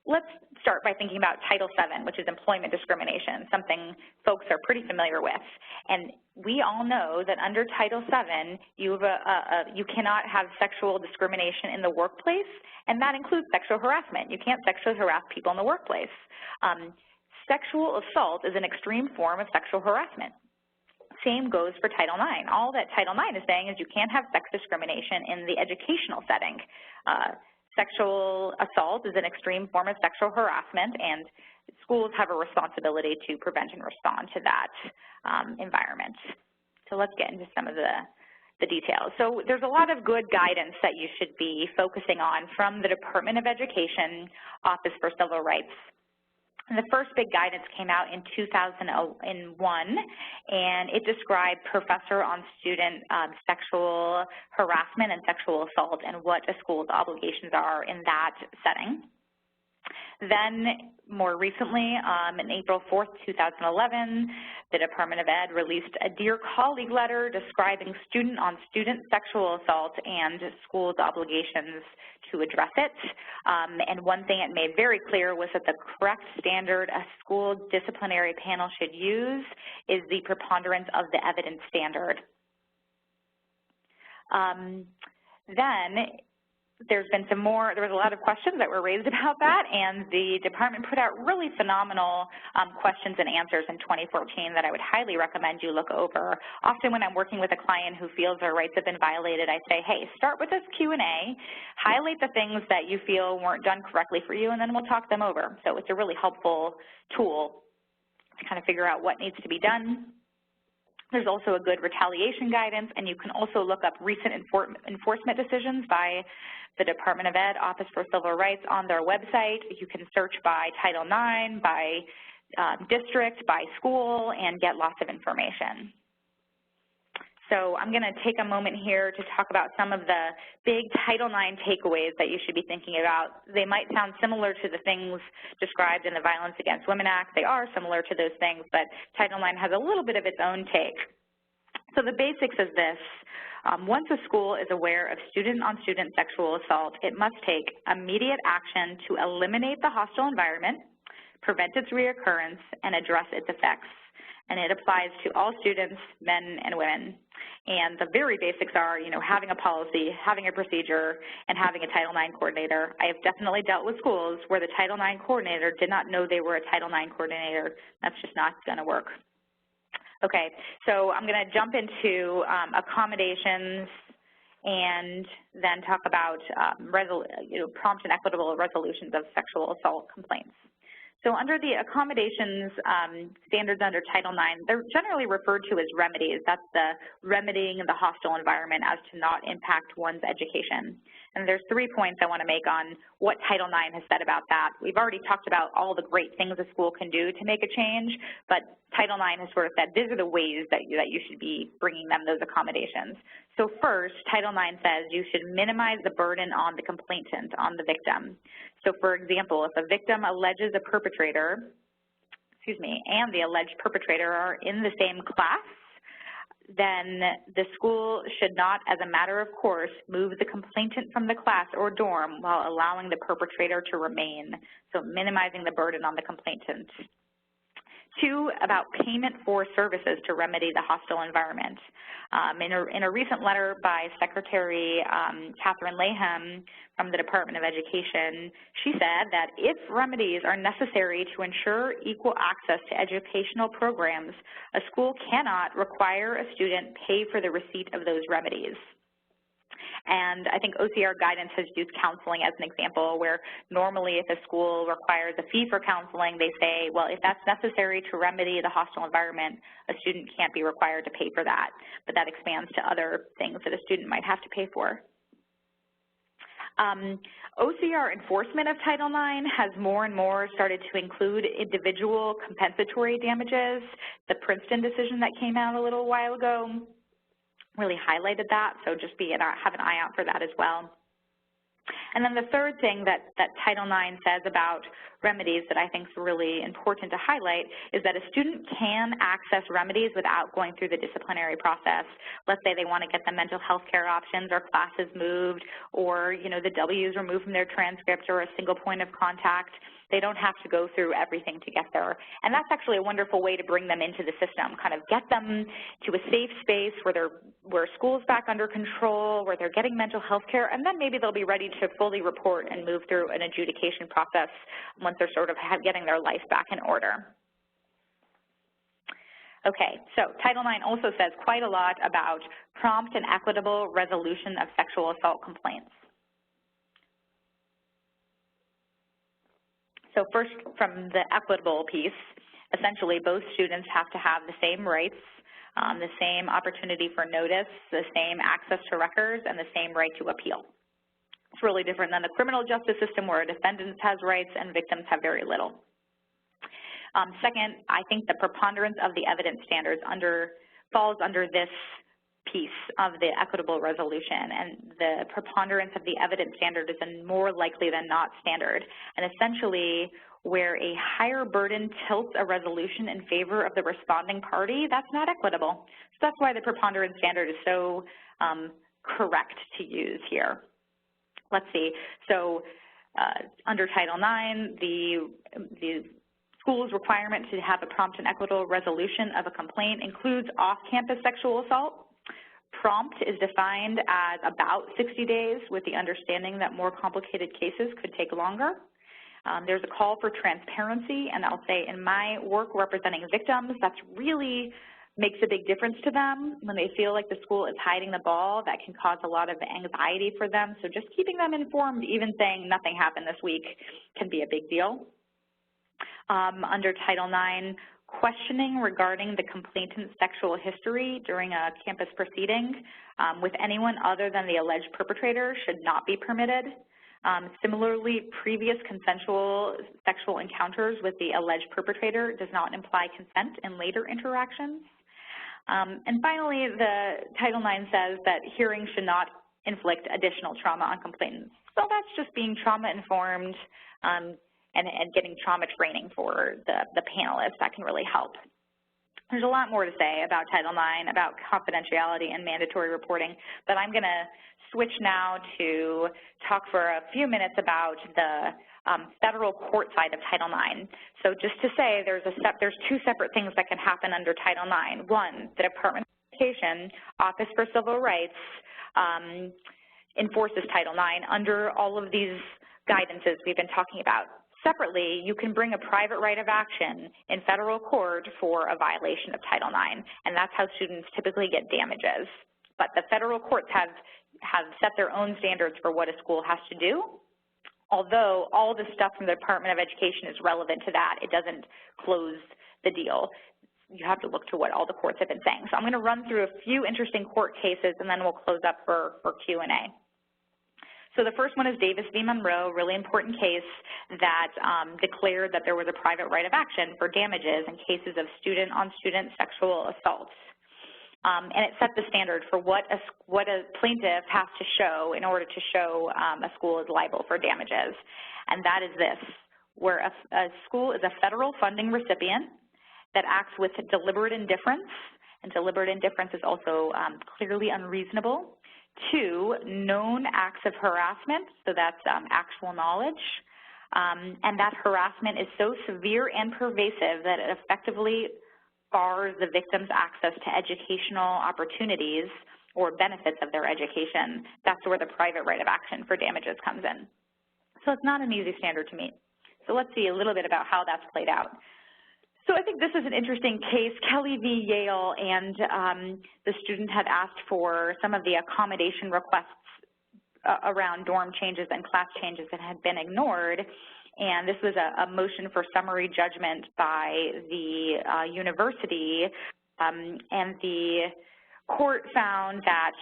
Let's start by thinking about Title VII, which is employment discrimination, something folks are pretty familiar with. And we all know that under Title VII, you cannot have sexual discrimination in the workplace, and that includes sexual harassment. You can't sexually harass people in the workplace. Sexual assault is an extreme form of sexual harassment. Same goes for Title IX. All that Title IX is saying is you can't have sex discrimination in the educational setting. Sexual assault is an extreme form of sexual harassment, and schools have a responsibility to prevent and respond to that environment. So let's get into some of the details. So there's a lot of good guidance that you should be focusing on from the Department of Education Office for Civil Rights. And the first big guidance came out in 2001, and it described professor-on-student sexual harassment and sexual assault and what a school's obligations are in that setting. Then, more recently, on April 4th, 2011, the Department of Ed released a Dear Colleague letter describing student-on-student sexual assault and schools' obligations to address it. And one thing it made very clear was that the correct standard a school disciplinary panel should use is the preponderance of the evidence standard. Then, there was a lot of questions that were raised about that, and the department put out really phenomenal questions and answers in 2014 that I would highly recommend you look over. Often when I'm working with a client who feels their rights have been violated, I say, hey, start with this Q&A, highlight the things that you feel weren't done correctly for you, and then we'll talk them over. So it's a really helpful tool to kind of figure out what needs to be done. There's also a good retaliation guidance, and you can also look up recent enforcement decisions by the Department of Ed, Office for Civil Rights on their website. You can search by Title IX, by district, by school, and get lots of information. So I'm going to take a moment here to talk about some of the big Title IX takeaways that you should be thinking about. They might sound similar to the things described in the Violence Against Women Act. They are similar to those things, but Title IX has a little bit of its own take. So the basics is this. Once a school is aware of student-on-student sexual assault, it must take immediate action to eliminate the hostile environment, prevent its reoccurrence, and address its effects. And it applies to all students, men and women. And the very basics are, having a policy, having a procedure, and having a Title IX coordinator. I have definitely dealt with schools where the Title IX coordinator did not know they were a Title IX coordinator. That's just not going to work. Okay, so I'm going to jump into accommodations and then talk about prompt and equitable resolutions of sexual assault complaints. So under the accommodations standards under Title IX, they're generally referred to as remedies. That's the remedying the hostile environment as to not impact one's education. And there's 3 points I want to make on what Title IX has said about that. We've already talked about all the great things a school can do to make a change, but Title IX has sort of said these are the ways that you should be bringing them those accommodations. So first, Title IX says you should minimize the burden on the complainant, on the victim. So for example, if a victim alleges a perpetrator, and the alleged perpetrator are in the same class, then the school should not, as a matter of course, move the complainant from the class or dorm while allowing the perpetrator to remain, so minimizing the burden on the complainant. 2, about payment for services to remedy the hostile environment. In a recent letter by Secretary Catherine Laham from the Department of Education, she said that if remedies are necessary to ensure equal access to educational programs, a school cannot require a student pay for the receipt of those remedies. And I think OCR guidance has used counseling as an example where normally if a school requires a fee for counseling, they say, well, if that's necessary to remedy the hostile environment, a student can't be required to pay for that. But that expands to other things that a student might have to pay for. OCR enforcement of Title IX has more and more started to include individual compensatory damages. The Princeton decision that came out a little while ago really highlighted that, so just have an eye out for that as well. And then the third thing that Title IX says about remedies that I think is really important to highlight is that a student can access remedies without going through the disciplinary process. Let's say they want to get the mental health care options or classes moved or, the W's removed from their transcript or a single point of contact. They don't have to go through everything to get there. And that's actually a wonderful way to bring them into the system, kind of get them to a safe space where school's back under control, where they're getting mental health care, and then maybe they'll be ready to fully report and move through an adjudication process once they're sort of getting their life back in order. Okay, so Title IX also says quite a lot about prompt and equitable resolution of sexual assault complaints. So first, from the equitable piece, essentially both students have to have the same rights, the same opportunity for notice, the same access to records, and the same right to appeal. It's really different than the criminal justice system where a defendant has rights and victims have very little. Second, I think the preponderance of the evidence standards falls under this piece of the equitable resolution, and the preponderance of the evidence standard is a more likely than not standard. And essentially, where a higher burden tilts a resolution in favor of the responding party, that's not equitable. So that's why the preponderance standard is so correct to use here. Let's see. So under Title IX, the school's requirement to have a prompt and equitable resolution of a complaint includes off-campus sexual assault, Prompt is defined as about 60 days with the understanding that more complicated cases could take longer. There's a call for transparency, and I'll say in my work representing victims, that's really makes a big difference to them. When they feel like the school is hiding the ball, that can cause a lot of anxiety for them. So just keeping them informed, even saying nothing happened this week, can be a big deal. Under Title IX, questioning regarding the complainant's sexual history during a campus proceeding with anyone other than the alleged perpetrator should not be permitted. Similarly, previous consensual sexual encounters with the alleged perpetrator does not imply consent in later interactions. And finally, the Title IX says that hearings should not inflict additional trauma on complainants. So that's just being trauma-informed and getting trauma training for the panelists. That can really help. There's a lot more to say about Title IX, about confidentiality and mandatory reporting, but I'm going to switch now to talk for a few minutes about the federal court side of Title IX. So just to say, there's two separate things that can happen under Title IX. One, the Department of Education, Office for Civil Rights, enforces Title IX under all of these guidances we've been talking about. Separately, you can bring a private right of action in federal court for a violation of Title IX, and that's how students typically get damages. But the federal courts have set their own standards for what a school has to do. Although all the stuff from the Department of Education is relevant to that, it doesn't close the deal. You have to look to what all the courts have been saying. So I'm going to run through a few interesting court cases, and then we'll close up for Q&A. So the first one is Davis v. Monroe, really important case that declared that there was a private right of action for damages in cases of student-on-student sexual assaults. And it set the standard for what a plaintiff has to show in order to show a school is liable for damages. And that is this, where a school is a federal funding recipient that acts with deliberate indifference, and deliberate indifference is also clearly unreasonable. 2, known acts of harassment, so that's actual knowledge, and that harassment is so severe and pervasive that it effectively bars the victim's access to educational opportunities or benefits of their education. That's where the private right of action for damages comes in. So it's not an easy standard to meet. So let's see a little bit about how that's played out. So I think this is an interesting case. Kelly v. Yale, and the student had asked for some of the accommodation requests around dorm changes and class changes that had been ignored. And this was a motion for summary judgment by the university, and the court found that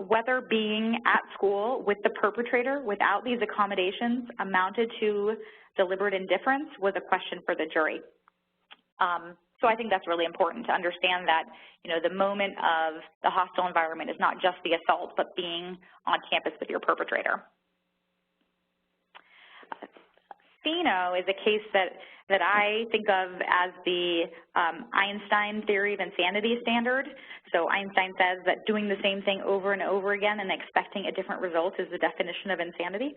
whether being at school with the perpetrator without these accommodations amounted to deliberate indifference was a question for the jury. So I think that's really important to understand that, you know, the moment of the hostile environment is not just the assault, but being on campus with your perpetrator. Pheno is a case that I think of as the Einstein theory of insanity standard. So Einstein says that doing the same thing over and over again and expecting a different result is the definition of insanity.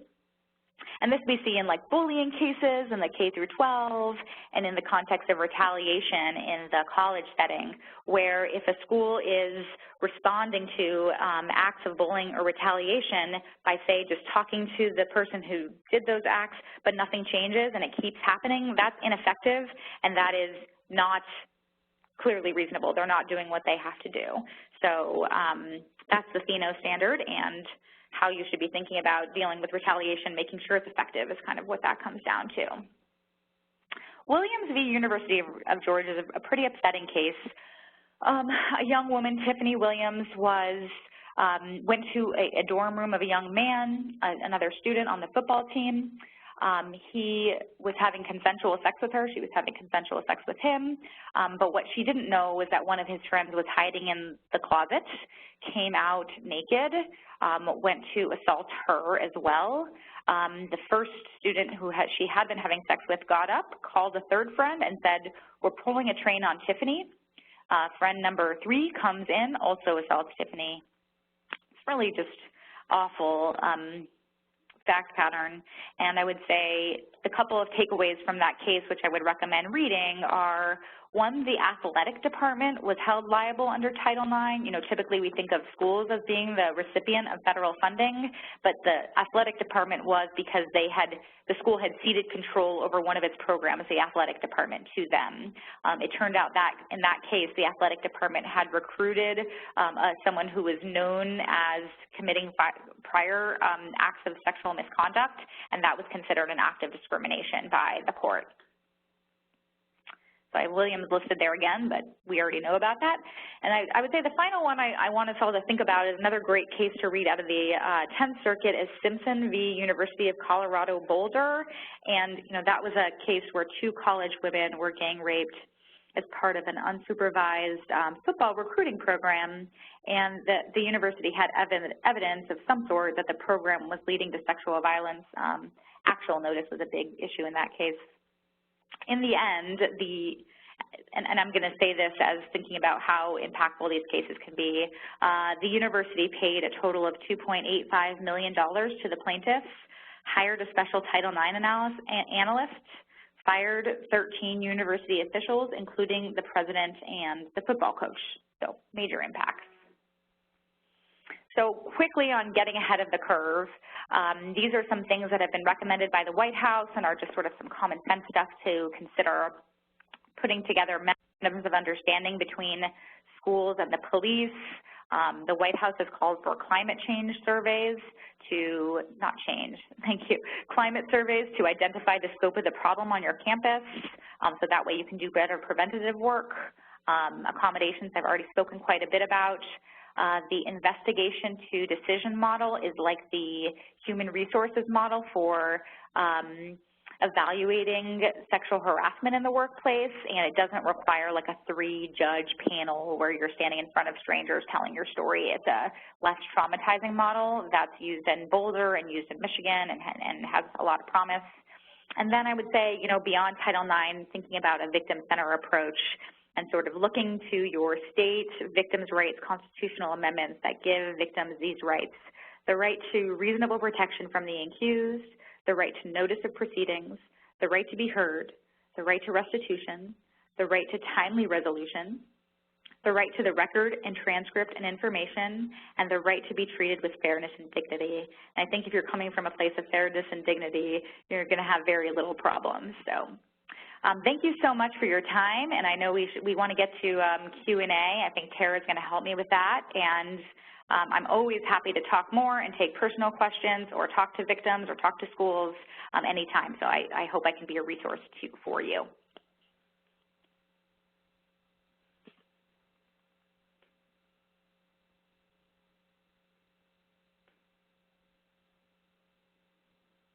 And this we see in like bullying cases in the K through 12 and in the context of retaliation in the college setting, where if a school is responding to acts of bullying or retaliation by, say, just talking to the person who did those acts, but nothing changes and it keeps happening, that's ineffective, and that is not clearly reasonable. They're not doing what they have to do. So that's the Pheno standard, and how you should be thinking about dealing with retaliation, making sure it's effective is kind of what that comes down to. Williams v. University of Georgia is a pretty upsetting case. A young woman, Tiffany Williams, went to a dorm room of a young man, another student on the football team. He was having consensual sex with her. She was having consensual sex with him. But what she didn't know was that one of his friends was hiding in the closet, came out naked, went to assault her as well. The first student who she had been having sex with got up, called a third friend, and said, "We're pulling a train on Tiffany." Friend number 3 comes in, also assaults Tiffany. It's really just awful fact pattern, and I would say the couple of takeaways from that case, which I would recommend reading, are one, the athletic department was held liable under Title IX. You know, typically we think of schools as being the recipient of federal funding, but the athletic department was because the school had ceded control over one of its programs, the athletic department, to them. It turned out that in that case, the athletic department had recruited someone who was known as committing prior acts of sexual misconduct, and that was considered an act of discrimination by the court. So I have Williams listed there again, but we already know about that. And I would say the final one I want us all to think about is another great case to read out of the 10th Circuit is Simpson v. University of Colorado Boulder. And, you know, that was a case where 2 college women were gang raped as part of an unsupervised football recruiting program. And the university had evidence of some sort that the program was leading to sexual violence. Actual notice was a big issue in that case. In the end, and I'm going to say this as thinking about how impactful these cases can be, the university paid a total of $2.85 million to the plaintiffs, hired a special Title IX analyst, fired 13 university officials, including the president and the football coach. So major impacts. So quickly on getting ahead of the curve, these are some things that have been recommended by the White House and are just sort of some common sense stuff to consider. Putting together mechanisms of understanding between schools and the police. The White House has called for climate change surveys climate surveys to identify the scope of the problem on your campus, so that way you can do better preventative work. Accommodations I've already spoken quite a bit about. The investigation to decision model is like the human resources model for evaluating sexual harassment in the workplace, and it doesn't require like a 3-judge panel where you're standing in front of strangers telling your story. It's a less traumatizing model that's used in Boulder and used in Michigan and has a lot of promise. And then I would say, you know, beyond Title IX, thinking about a victim-centered approach and sort of looking to your state victims' rights constitutional amendments that give victims these rights: the right to reasonable protection from the accused, the right to notice of proceedings, the right to be heard, the right to restitution, the right to timely resolution, the right to the record and transcript and information, and the right to be treated with fairness and dignity. And I think if you're coming from a place of fairness and dignity, you're going to have very little problems. So. Thank you so much for your time, and I know we want to get to Q&A. I think Tara's going to help me with that, and I'm always happy to talk more and take personal questions or talk to victims or talk to schools anytime, so I hope I can be a resource for you.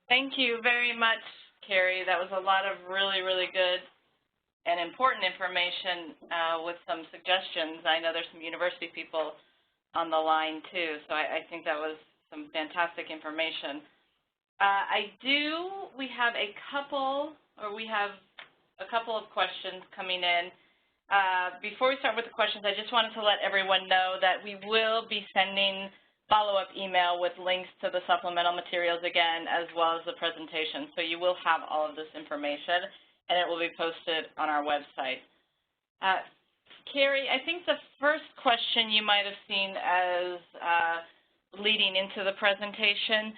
Thank you very much, Kerry. That was a lot of really, really good and important information with some suggestions. I know there's some university people on the line too, so I think that was some fantastic information. We have a couple of questions coming in. Before we start with the questions, I just wanted to let everyone know that we will be sending follow-up email with links to the supplemental materials again, as well as the presentation. So you will have all of this information, and it will be posted on our website. Kerry, I think the first question you might have seen as leading into the presentation,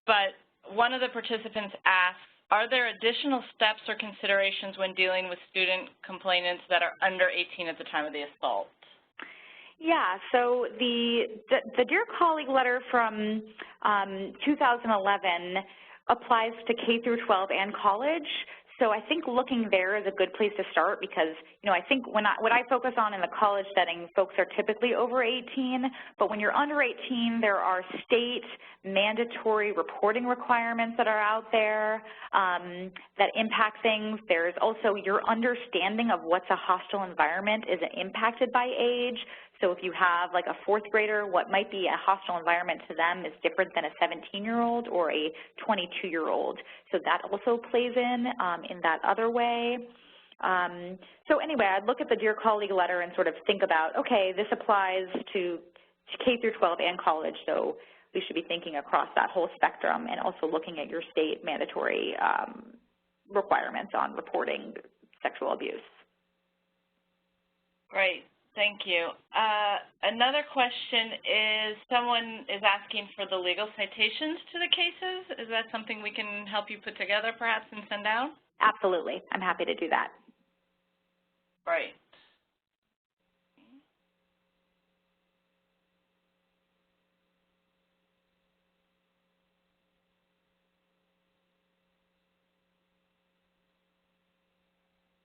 but one of the participants asked, are there additional steps or considerations when dealing with student complainants that are under 18 at the time of the assault? Yeah, so the Dear Colleague letter from 2011 applies to K through 12 and college. So I think looking there is a good place to start because, you know, I think what I focus on in the college setting, folks are typically over 18, but when you're under 18, there are state mandatory reporting requirements that are out there that impact things. There's also your understanding of what's a hostile environment is impacted by age. So if you have like a 4th grader, what might be a hostile environment to them is different than a 17-year-old or a 22-year-old. So that also plays in that other way. So anyway, I'd look at the Dear Colleague letter and sort of think about, okay, this applies to K through 12 and college. So we should be thinking across that whole spectrum and also looking at your state mandatory requirements on reporting sexual abuse. Great. Thank you. Another question is, someone is asking for the legal citations to the cases. Is that something we can help you put together perhaps and send out? Absolutely. I'm happy to do that. Great.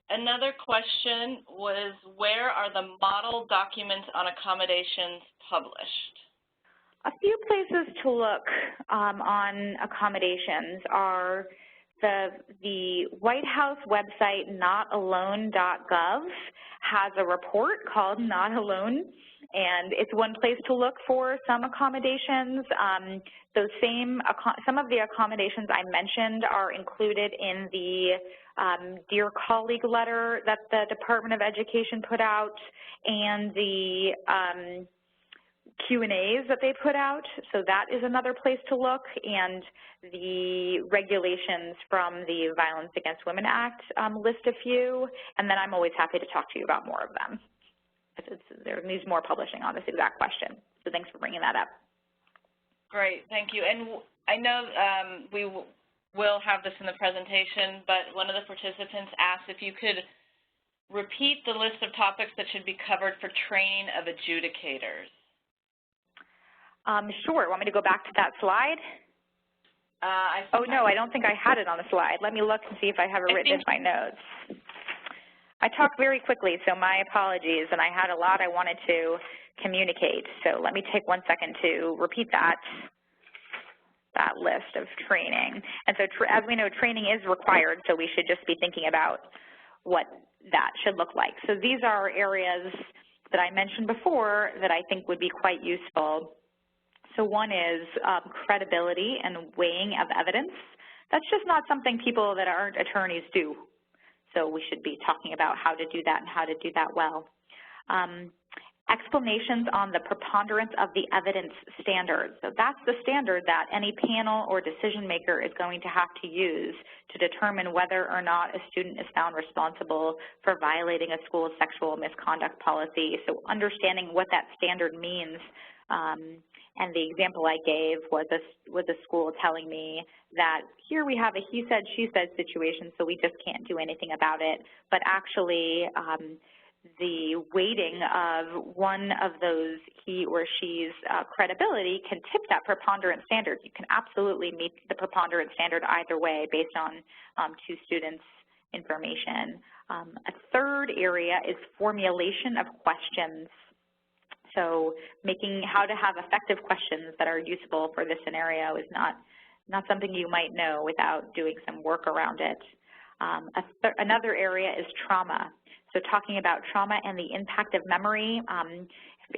Another question was, where are the model documents on accommodations published? A few places to look on accommodations are the White House website, notalone.gov, has a report called Not Alone, and it's one place to look for some accommodations. Some of the accommodations I mentioned are included in the Dear Colleague letter that the Department of Education put out and the Q&As that they put out, so that is another place to look, and the regulations from the Violence Against Women Act list a few, and then I'm always happy to talk to you about more of them. There needs more publishing on this exact question, so thanks for bringing that up. Great, thank you. And I know we will have this in the presentation, but one of the participants asked if you could repeat the list of topics that should be covered for training of adjudicators. Sure. Want me to go back to that slide? Oh, no, I don't think I had it on the slide. Let me look and see if I have it written in my notes. I talked very quickly, so my apologies, and I had a lot I wanted to communicate. So let me take 1 second to repeat that list of training. And so as we know, training is required, so we should just be thinking about what that should look like. So these are areas that I mentioned before that I think would be quite useful. So one is credibility and weighing of evidence. That's just not something people that aren't attorneys do. So we should be talking about how to do that and how to do that well. Explanations on the preponderance of the evidence standard. So that's the standard that any panel or decision maker is going to have to use to determine whether or not a student is found responsible for violating a school's sexual misconduct policy. So understanding what that standard means. And the example I gave was a school telling me that here we have a he said, she said situation, so we just can't do anything about it. But actually, the weighting of one of those he or she's credibility can tip that preponderance standard. You can absolutely meet the preponderance standard either way based on two students' information. A third area is formulation of questions. So how to have effective questions that are useful for this scenario is not something you might know without doing some work around it. Another area is trauma. So talking about trauma and the impact of memory.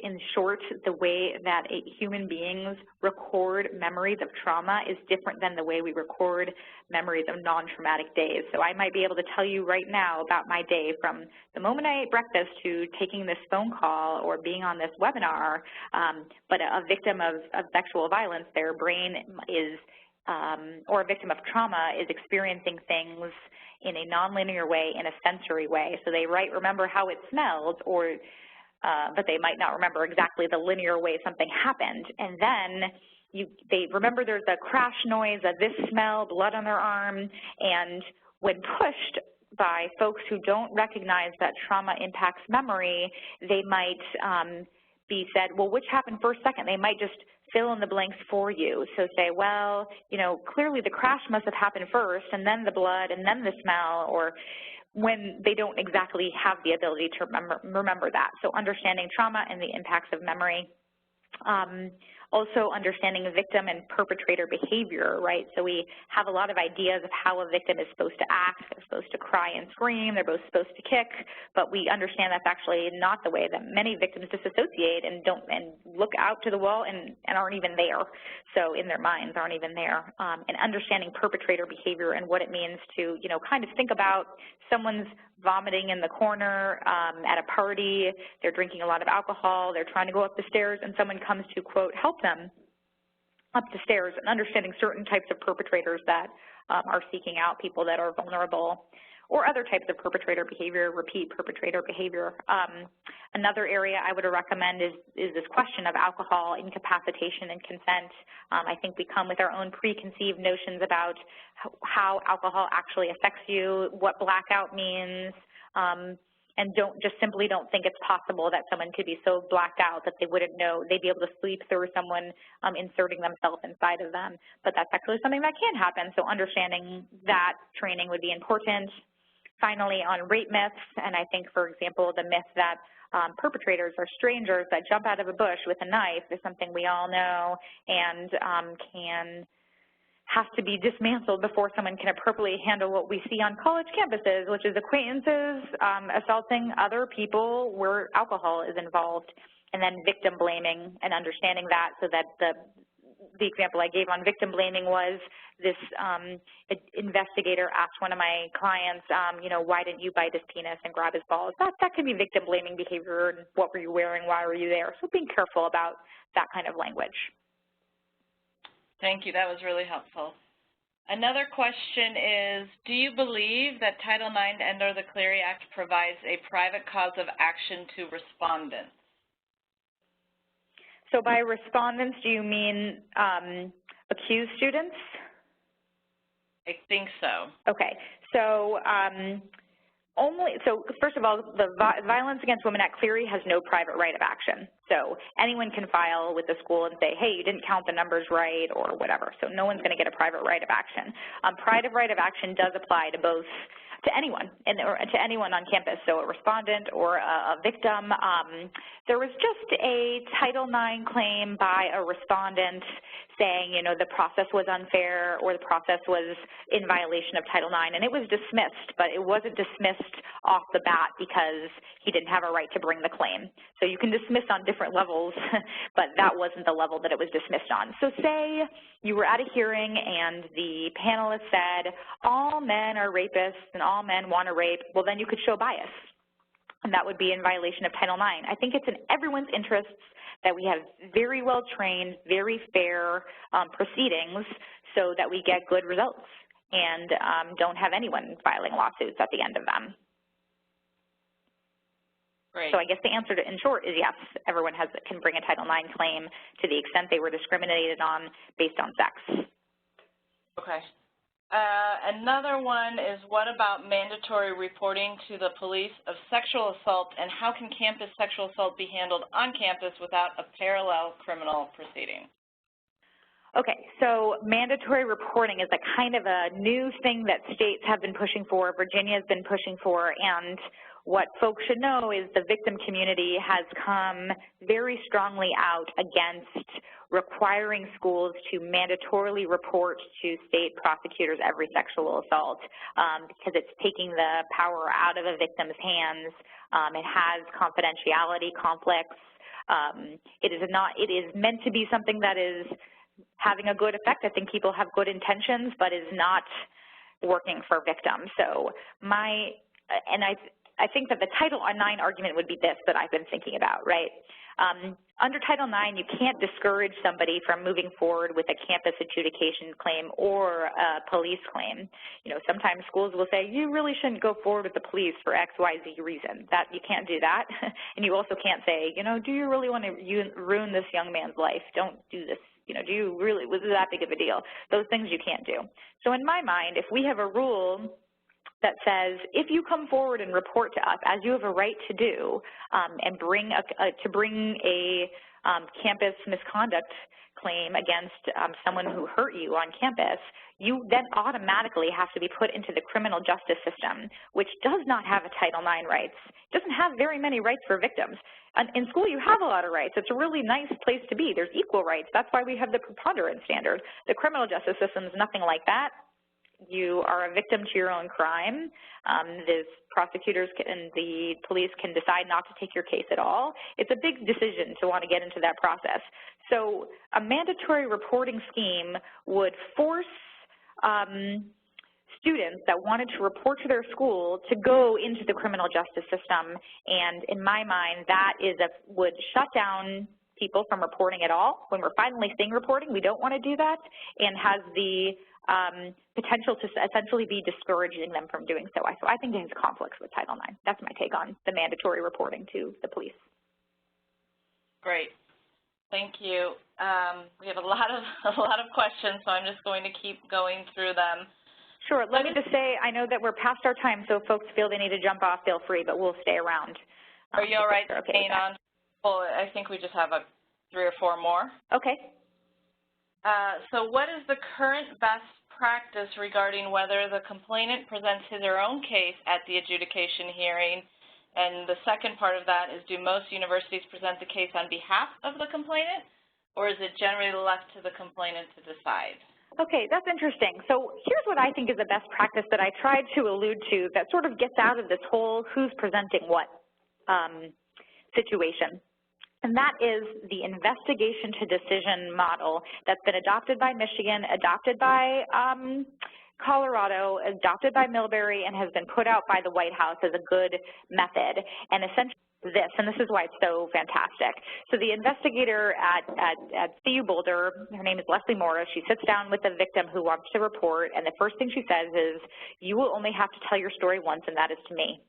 In short, the way that human beings record memories of trauma is different than the way we record memories of non-traumatic days. So I might be able to tell you right now about my day from the moment I ate breakfast to taking this phone call or being on this webinar, but a victim of sexual violence, their brain is, or a victim of trauma is experiencing things in a nonlinear way, in a sensory way. So they might remember how it smelled, but they might not remember exactly the linear way something happened. And then they remember there's a crash noise, this smell, blood on their arm, and when pushed by folks who don't recognize that trauma impacts memory, they might be said, well, which happened first, second? They might just fill in the blanks for you. So say, well, clearly the crash must have happened first, and then the blood, and then the smell, or when they don't exactly have the ability to remember that. So understanding trauma and the impacts of memory. Also understanding victim and perpetrator behavior, right? So we have a lot of ideas of how a victim is supposed to act. They're supposed to cry and scream. They're both supposed to kick, but we understand that's actually not the way that many victims disassociate and look out to the wall and aren't even there. So in their minds aren't even there. And understanding perpetrator behavior and what it means to, kind of think about someone's vomiting in the corner at a party, they're drinking a lot of alcohol, they're trying to go up the stairs, and someone comes to, quote, help them. up the stairs, and understanding certain types of perpetrators that are seeking out people that are vulnerable, or other types of perpetrator behavior, repeat perpetrator behavior. Another area I would recommend is this question of alcohol, incapacitation, and consent. I think we come with our own preconceived notions about how alcohol actually affects you, what blackout means, and simply don't think it's possible that someone could be so blacked out that they wouldn't know, they'd be able to sleep through someone inserting themselves inside of them. But that's actually something that can happen, so understanding that training would be important. Finally, on rape myths, and I think, for example, the myth that perpetrators are strangers that jump out of a bush with a knife is something we all know and has to be dismantled before someone can appropriately handle what we see on college campuses, which is acquaintances assaulting other people where alcohol is involved, and then victim blaming and understanding that, so that the example I gave on victim blaming was this investigator asked one of my clients, why didn't you bite his penis and grab his balls? That could be victim blaming behavior, and what were you wearing, why were you there? So being careful about that kind of language. Thank you, that was really helpful. Another question is, do you believe that Title IX and/or the Clery Act provides a private cause of action to respondents? So by respondents, do you mean accused students? I think so. Okay, so first of all, the Violence Against Women Act Clery has no private right of action. So anyone can file with the school and say, hey, you didn't count the numbers right or whatever. So no one's going to get a private right of action. Private right of action does apply to anyone, or to anyone on campus, so a respondent or a victim. There was just a Title IX claim by a respondent saying, the process was unfair or the process was in violation of Title IX, and it was dismissed, but it wasn't dismissed off the bat because he didn't have a right to bring the claim. So you can dismiss on different levels, but that wasn't the level that it was dismissed on. So say you were at a hearing and the panelist said, all men are rapists and all men want to rape, well, then you could show bias, and that would be in violation of Title IX. I think it's in everyone's interests that we have very well-trained, very fair proceedings so that we get good results and don't have anyone filing lawsuits at the end of them. Great. So I guess the answer in short is yes, everyone can bring a Title IX claim to the extent they were discriminated on based on sex. Okay. Another one is, what about mandatory reporting to the police of sexual assault, and how can campus sexual assault be handled on campus without a parallel criminal proceeding? Okay, so mandatory reporting is a kind of a new thing that states have been pushing for, Virginia has been pushing for, and what folks should know is the victim community has come very strongly out against requiring schools to mandatorily report to state prosecutors every sexual assault because it's taking the power out of a victim's hands. It has confidentiality conflicts. It is meant to be something that is having a good effect. I think people have good intentions, but is not working for victims. So I think that the Title IX argument would be this that I've been thinking about, right? Under Title IX, you can't discourage somebody from moving forward with a campus adjudication claim or a police claim. Sometimes schools will say, you really shouldn't go forward with the police for X, Y, Z reason. You can't do that. And you also can't say, do you really want to ruin this young man's life? Don't do this. Do you really, was it that big of a deal? Those things you can't do. So in my mind, if we have a rule that says, if you come forward and report to us, as you have a right to do, and bring a campus misconduct claim against someone who hurt you on campus, you then automatically have to be put into the criminal justice system, which does not have a Title IX rights. It doesn't have very many rights for victims. In school, you have a lot of rights. It's a really nice place to be. There's equal rights. That's why we have the preponderance standard. The criminal justice system is nothing like that. You are a victim to your own crime. The prosecutors and the police can decide not to take your case at all. It's a big decision to want to get into that process. So a mandatory reporting scheme would force students that wanted to report to their school to go into the criminal justice system, and in my mind, that would shut down people from reporting at all. When we're finally seeing reporting, we don't want to do that, and has the potential to essentially be discouraging them from doing so. So I think it has conflicts with Title IX. That's my take on the mandatory reporting to the police. Great. Thank you. We have a lot of questions, so I'm just going to keep going through them. Sure. Let me just say, I know that we're past our time, so if folks feel they need to jump off, feel free, but we'll stay around. Are you all right staying on? Well, I think we just have 3 or 4 more. Okay. So what is the current best practice regarding whether the complainant presents his or her own case at the adjudication hearing? And the second part of that is, do most universities present the case on behalf of the complainant, or is it generally left to the complainant to decide? Okay, that's interesting. So here's what I think is the best practice that I tried to allude to that sort of gets out of this whole who's presenting what situation. And that is the investigation to decision model that's been adopted by Michigan, adopted by Colorado, adopted by Millbury, and has been put out by the White House as a good method. And essentially this, and this is why it's so fantastic. So the investigator at CU Boulder, her name is Leslie Morris, she sits down with the victim who wants to report, and the first thing she says is, you will only have to tell your story once, and that is to me.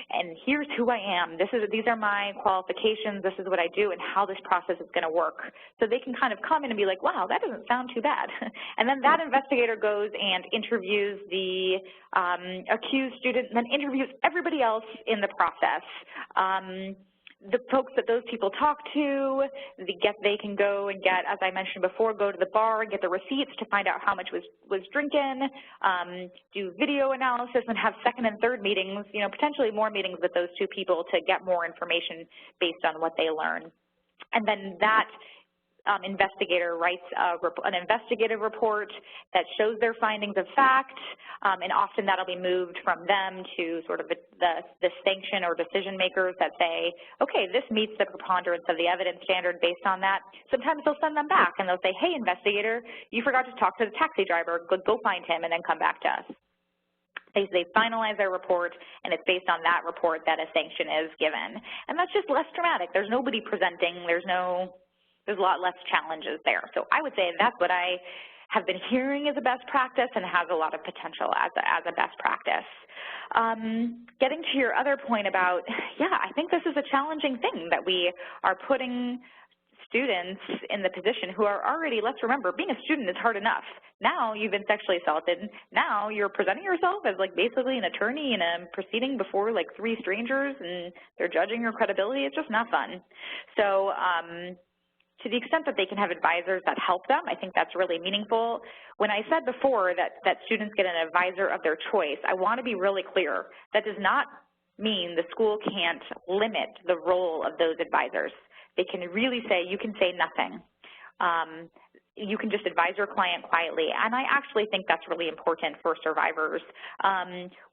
And here's who I am. These are my qualifications. This is what I do and how this process is going to work. So they can kind of come in and be like, wow, that doesn't sound too bad. And then that investigator goes and interviews the accused student and then interviews everybody else in the process. The folks that those people talk to, they can go and get, as I mentioned before, go to the bar and get the receipts to find out how much was drinking, do video analysis, and have second and third meetings, potentially more meetings with those 2 people to get more information based on what they learn. And then that investigator writes an investigative report that shows their findings of fact, and often that'll be moved from them to sort of the sanction or decision makers that say, okay, this meets the preponderance of the evidence standard based on that. Sometimes they'll send them back and they'll say, hey, investigator, you forgot to talk to the taxi driver, go find him and then come back to us. They finalize their report, and it's based on that report that a sanction is given. And that's just less dramatic. There's nobody presenting. There's a lot less challenges there. So I would say that's what I have been hearing as a best practice and has a lot of potential as a best practice. Getting to your other point about, I think this is a challenging thing that we are putting students in the position who are already, let's remember, being a student is hard enough. Now you've been sexually assaulted. Now you're presenting yourself as basically an attorney in a proceeding before 3 strangers, and they're judging your credibility. It's just not fun. So to the extent that they can have advisors that help them, I think that's really meaningful. When I said before that students get an advisor of their choice, I want to be really clear. That does not mean the school can't limit the role of those advisors. They can really say, you can say nothing. You can just advise your client quietly, and I actually think that's really important for survivors.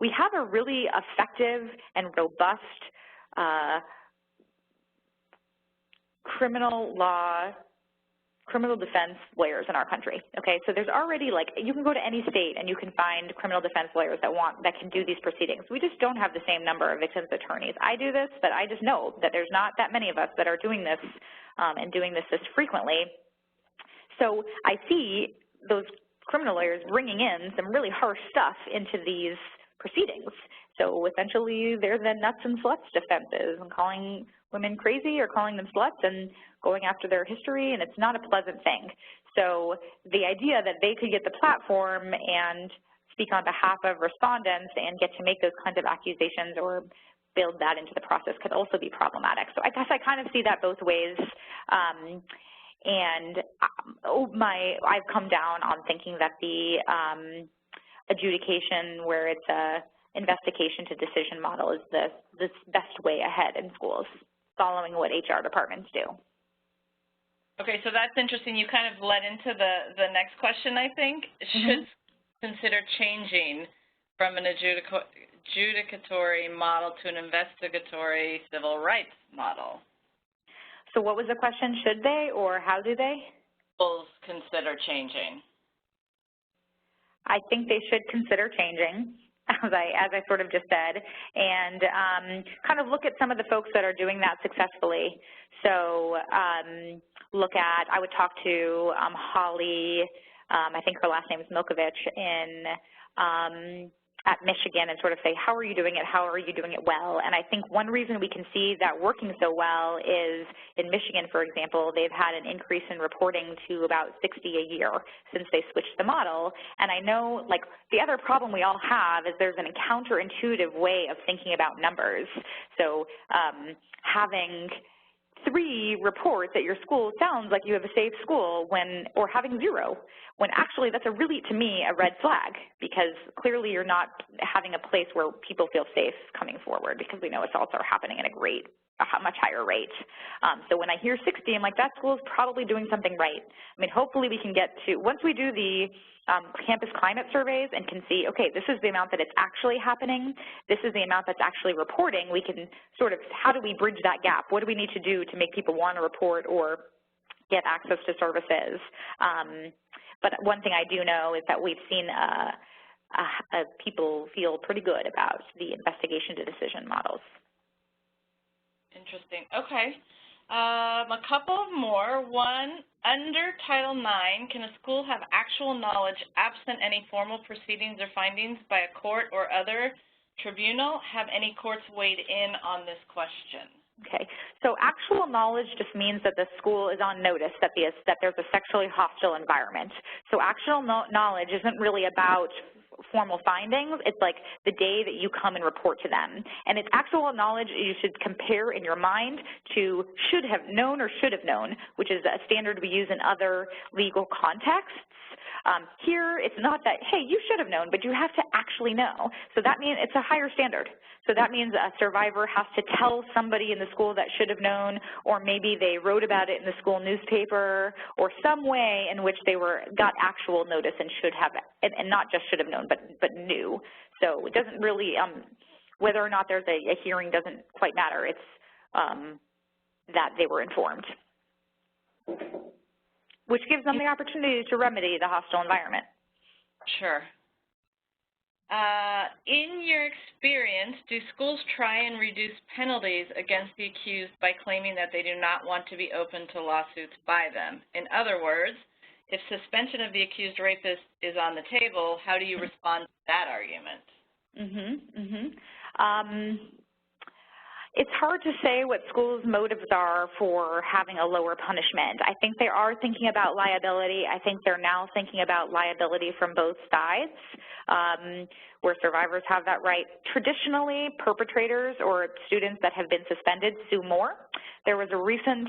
We have a really effective and robust criminal defense lawyers in our country, okay? So there's already, you can go to any state and you can find criminal defense lawyers that can do these proceedings. We just don't have the same number of victims attorneys. I do this, but I just know that there's not that many of us that are doing this and doing this frequently. So I see those criminal lawyers bringing in some really harsh stuff into these proceedings. So essentially, they're the nuts and sluts defenses and calling women crazy or calling them sluts and going after their history, and it's not a pleasant thing. So the idea that they could get the platform and speak on behalf of respondents and get to make those kinds of accusations or build that into the process could also be problematic. So I guess I kind of see that both ways. I've come down on thinking that the adjudication where it's a investigation to decision model is the best way ahead in schools, following what HR departments do. Okay, so that's interesting. You kind of led into the next question, I think. Should consider changing from an adjudicatory model to an investigatory civil rights model? So what was the question? Should they, or how do they? Schools consider changing. I think they should consider changing. as I sort of just said, and kind of look at some of the folks that are doing that successfully. So I would talk to Holly, I think her last name is Milkovich, at Michigan, and sort of say, how are you doing it? How are you doing it well? And I think one reason we can see that working so well is in Michigan, for example, they've had an increase in reporting to about 60 a year since they switched the model. And I know, like, the other problem we all have is there's a counterintuitive way of thinking about numbers. So having 3 reports at your school sounds like you have a safe school or having 0, when actually that's to me, a red flag, because clearly you're not having a place where people feel safe coming forward, because we know assaults are happening at a much higher rate. So when I hear 60, I'm like, that school is probably doing something right. I mean, hopefully we can get to, once we do the campus climate surveys and can see, okay, this is the amount that it's actually happening, this is the amount that's actually reporting, we can sort of, how do we bridge that gap? What do we need to do to make people want to report or get access to services? But one thing I do know is that we've seen people feel pretty good about the investigation to decision models. Interesting. Okay. A couple more. One, under Title IX, can a school have actual knowledge absent any formal proceedings or findings by a court or other tribunal? Have any courts weighed in on this question? Okay, so actual knowledge just means that the school is on notice that there's a sexually hostile environment. So actual knowledge isn't really about formal findings. It's like the day that you come and report to them. And it's actual knowledge you should compare in your mind to should have known or should have known, which is a standard we use in other legal contexts. Here, it's not that, hey, you should have known, but you have to actually know. So that means it's a higher standard. So that means a survivor has to tell somebody in the school that should have known, or maybe they wrote about it in the school newspaper, or some way in which they got actual notice and should have, and not just should have known, but knew. So it doesn't really, whether or not there's a hearing doesn't quite matter. It's that they were informed, which gives them the opportunity to remedy the hostile environment. Sure. In your experience, do schools try and reduce penalties against the accused by claiming that they do not want to be open to lawsuits by them? In other words, if suspension of the accused rapist is on the table, how do you respond to that argument? It's hard to say what schools' motives are for having a lower punishment. I think they are thinking about liability. I think they're now thinking about liability from both sides, where survivors have that right. Traditionally, perpetrators or students that have been suspended sue more. There was a recent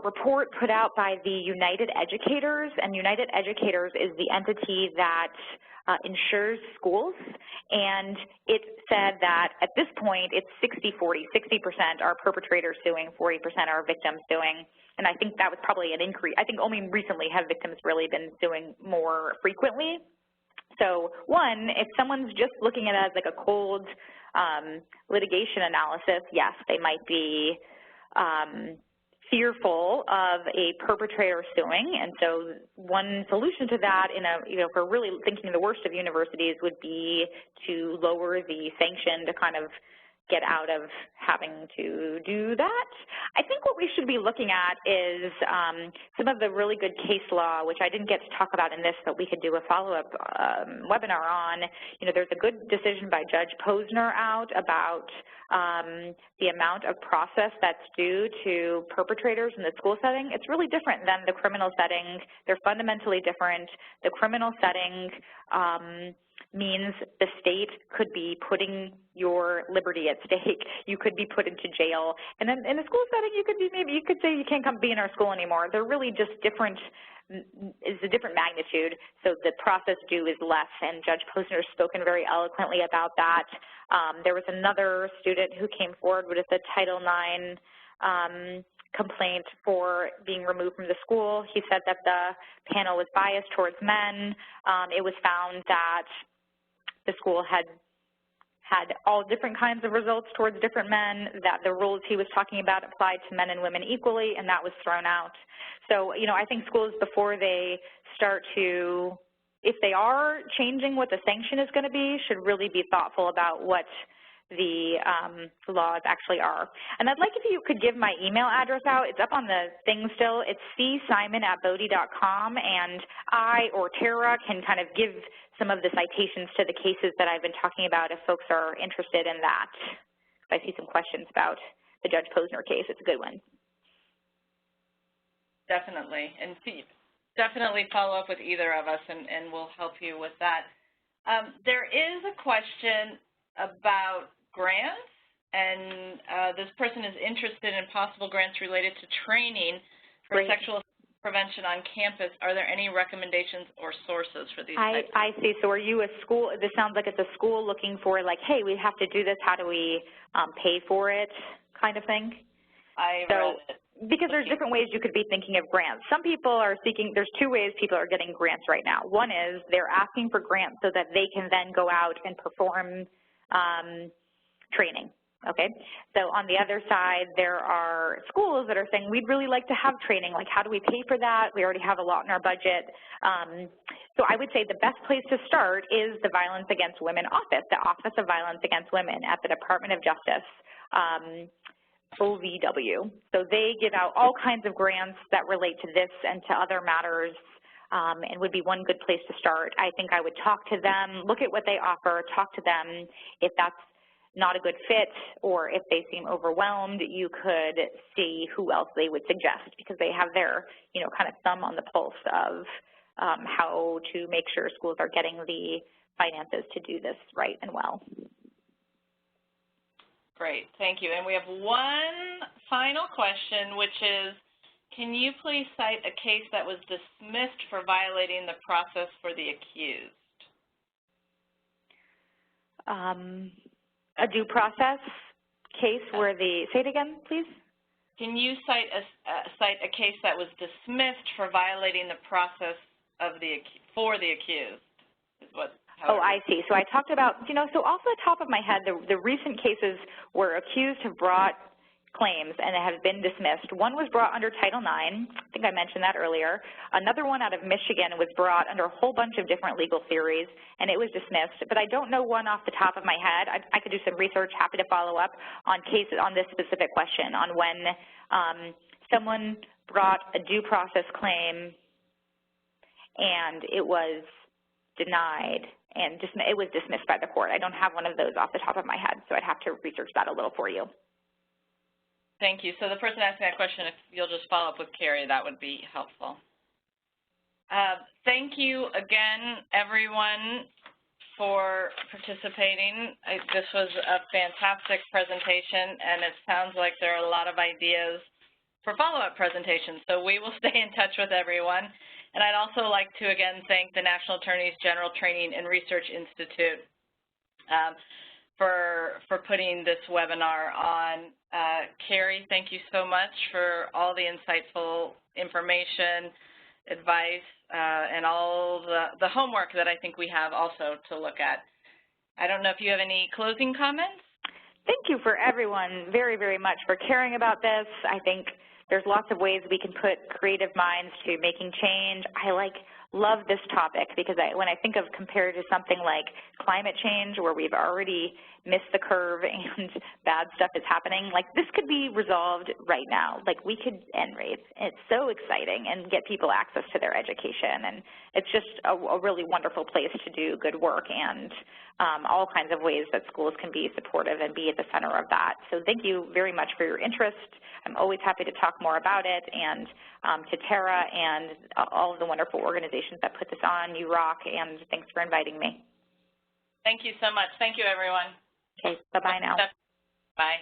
report put out by the United Educators, and United Educators is the entity that insures schools, and it said that at this point it's 60-40, 60% are perpetrators suing, 40% are victims suing, and I think that was probably an increase. I think only recently have victims really been suing more frequently. So one, if someone's just looking at it as like a cold litigation analysis, yes, they might be fearful of a perpetrator suing, and so one solution to that, if we're really thinking the worst of universities, would be to lower the sanction to kind of get out of having to do that. I think what we should be looking at is some of the really good case law, which I didn't get to talk about in this, but we could do a follow-up webinar on. There's a good decision by Judge Posner out about the amount of process that's due to perpetrators in the school setting. It's really different than the criminal setting. They're fundamentally different. The criminal setting means the state could be putting your liberty at stake. You could be put into jail. And then in the school setting, you could say you can't come be in our school anymore. They're really just different, is a different magnitude. So the process due is less, and Judge Posner has spoken very eloquently about that. There was another student who came forward with a Title IX complaint for being removed from the school. He said that the panel was biased towards men. It was found that the school had all different kinds of results towards different men, that the rules he was talking about applied to men and women equally, and that was thrown out. So, I think schools, before they start to if they are changing what the sanction is going to be, should really be thoughtful about what the laws actually are. And I'd like if you could give my email address out. It's up on the thing still. It's csimon@bodie.com, and I or Tara can kind of give some of the citations to the cases that I've been talking about if folks are interested in that. I see some questions about the Judge Posner case. It's a good one. Definitely, and definitely follow up with either of us, and we'll help you with that. There is a question about grants, and this person is interested in possible grants related to training for sexual prevention on campus. Are there any recommendations or sources for these types? I see. So are you a school? This sounds like it's a school looking for, like, hey, we have to do this. How do we pay for it kind of thing? I read it. Because there's different ways you could be thinking of grants. Some people are seeking, there's two ways people are getting grants right now. One is they're asking for grants so that they can then go out and perform training, okay? So on the other side, there are schools that are saying, we'd really like to have training. Like, how do we pay for that? We already have a lot in our budget. So I would say the best place to start is the Violence Against Women Office, the Office of Violence Against Women at the Department of Justice. OVW. So they give out all kinds of grants that relate to this and to other matters, and would be one good place to start. I think I would talk to them, look at what they offer, talk to them. If that's not a good fit or if they seem overwhelmed, you could see who else they would suggest, because they have their, kind of thumb on the pulse of how to make sure schools are getting the finances to do this right and well. Great, thank you. And we have one final question, which is, can you please cite a case that was dismissed for violating the process for the accused? A due process case where the, say it again, please? Can you cite a case that was dismissed for violating the process of for the accused? Is what. Oh, I see. So I talked about, so off the top of my head, the recent cases where accused have brought claims and have been dismissed. One was brought under Title IX. I think I mentioned that earlier. Another one out of Michigan was brought under a whole bunch of different legal theories, and it was dismissed. But I don't know one off the top of my head. I could do some research, happy to follow up on cases on this specific question, on when someone brought a due process claim and it was denied, and it was dismissed by the court. I don't have one of those off the top of my head, so I'd have to research that a little for you. Thank you. So the person asking that question, if you'll just follow up with Kerry, that would be helpful. Thank you again, everyone, for participating. This was a fantastic presentation, and it sounds like there are a lot of ideas for follow-up presentations, so we will stay in touch with everyone. And I'd also like to, again, thank the National Attorneys General Training and Research Institute for putting this webinar on. Kerry, thank you so much for all the insightful information, advice, and all the homework that I think we have also to look at. I don't know if you have any closing comments? Thank you for everyone very, very much for caring about this. I think there's lots of ways we can put creative minds to making change. I love this topic because when I think of compared to something like climate change, where we've already missed the curve and bad stuff is happening, this could be resolved right now. We could end rates. It's so exciting, and get people access to their education. And it's just a really wonderful place to do good work, and all kinds of ways that schools can be supportive and be at the center of that. So thank you very much for your interest. I'm always happy to talk more about it, and to Tara and all of the wonderful organizations that put this on. You rock, and thanks for inviting me. Thank you so much. Thank you, everyone. Okay, bye-bye now. Bye.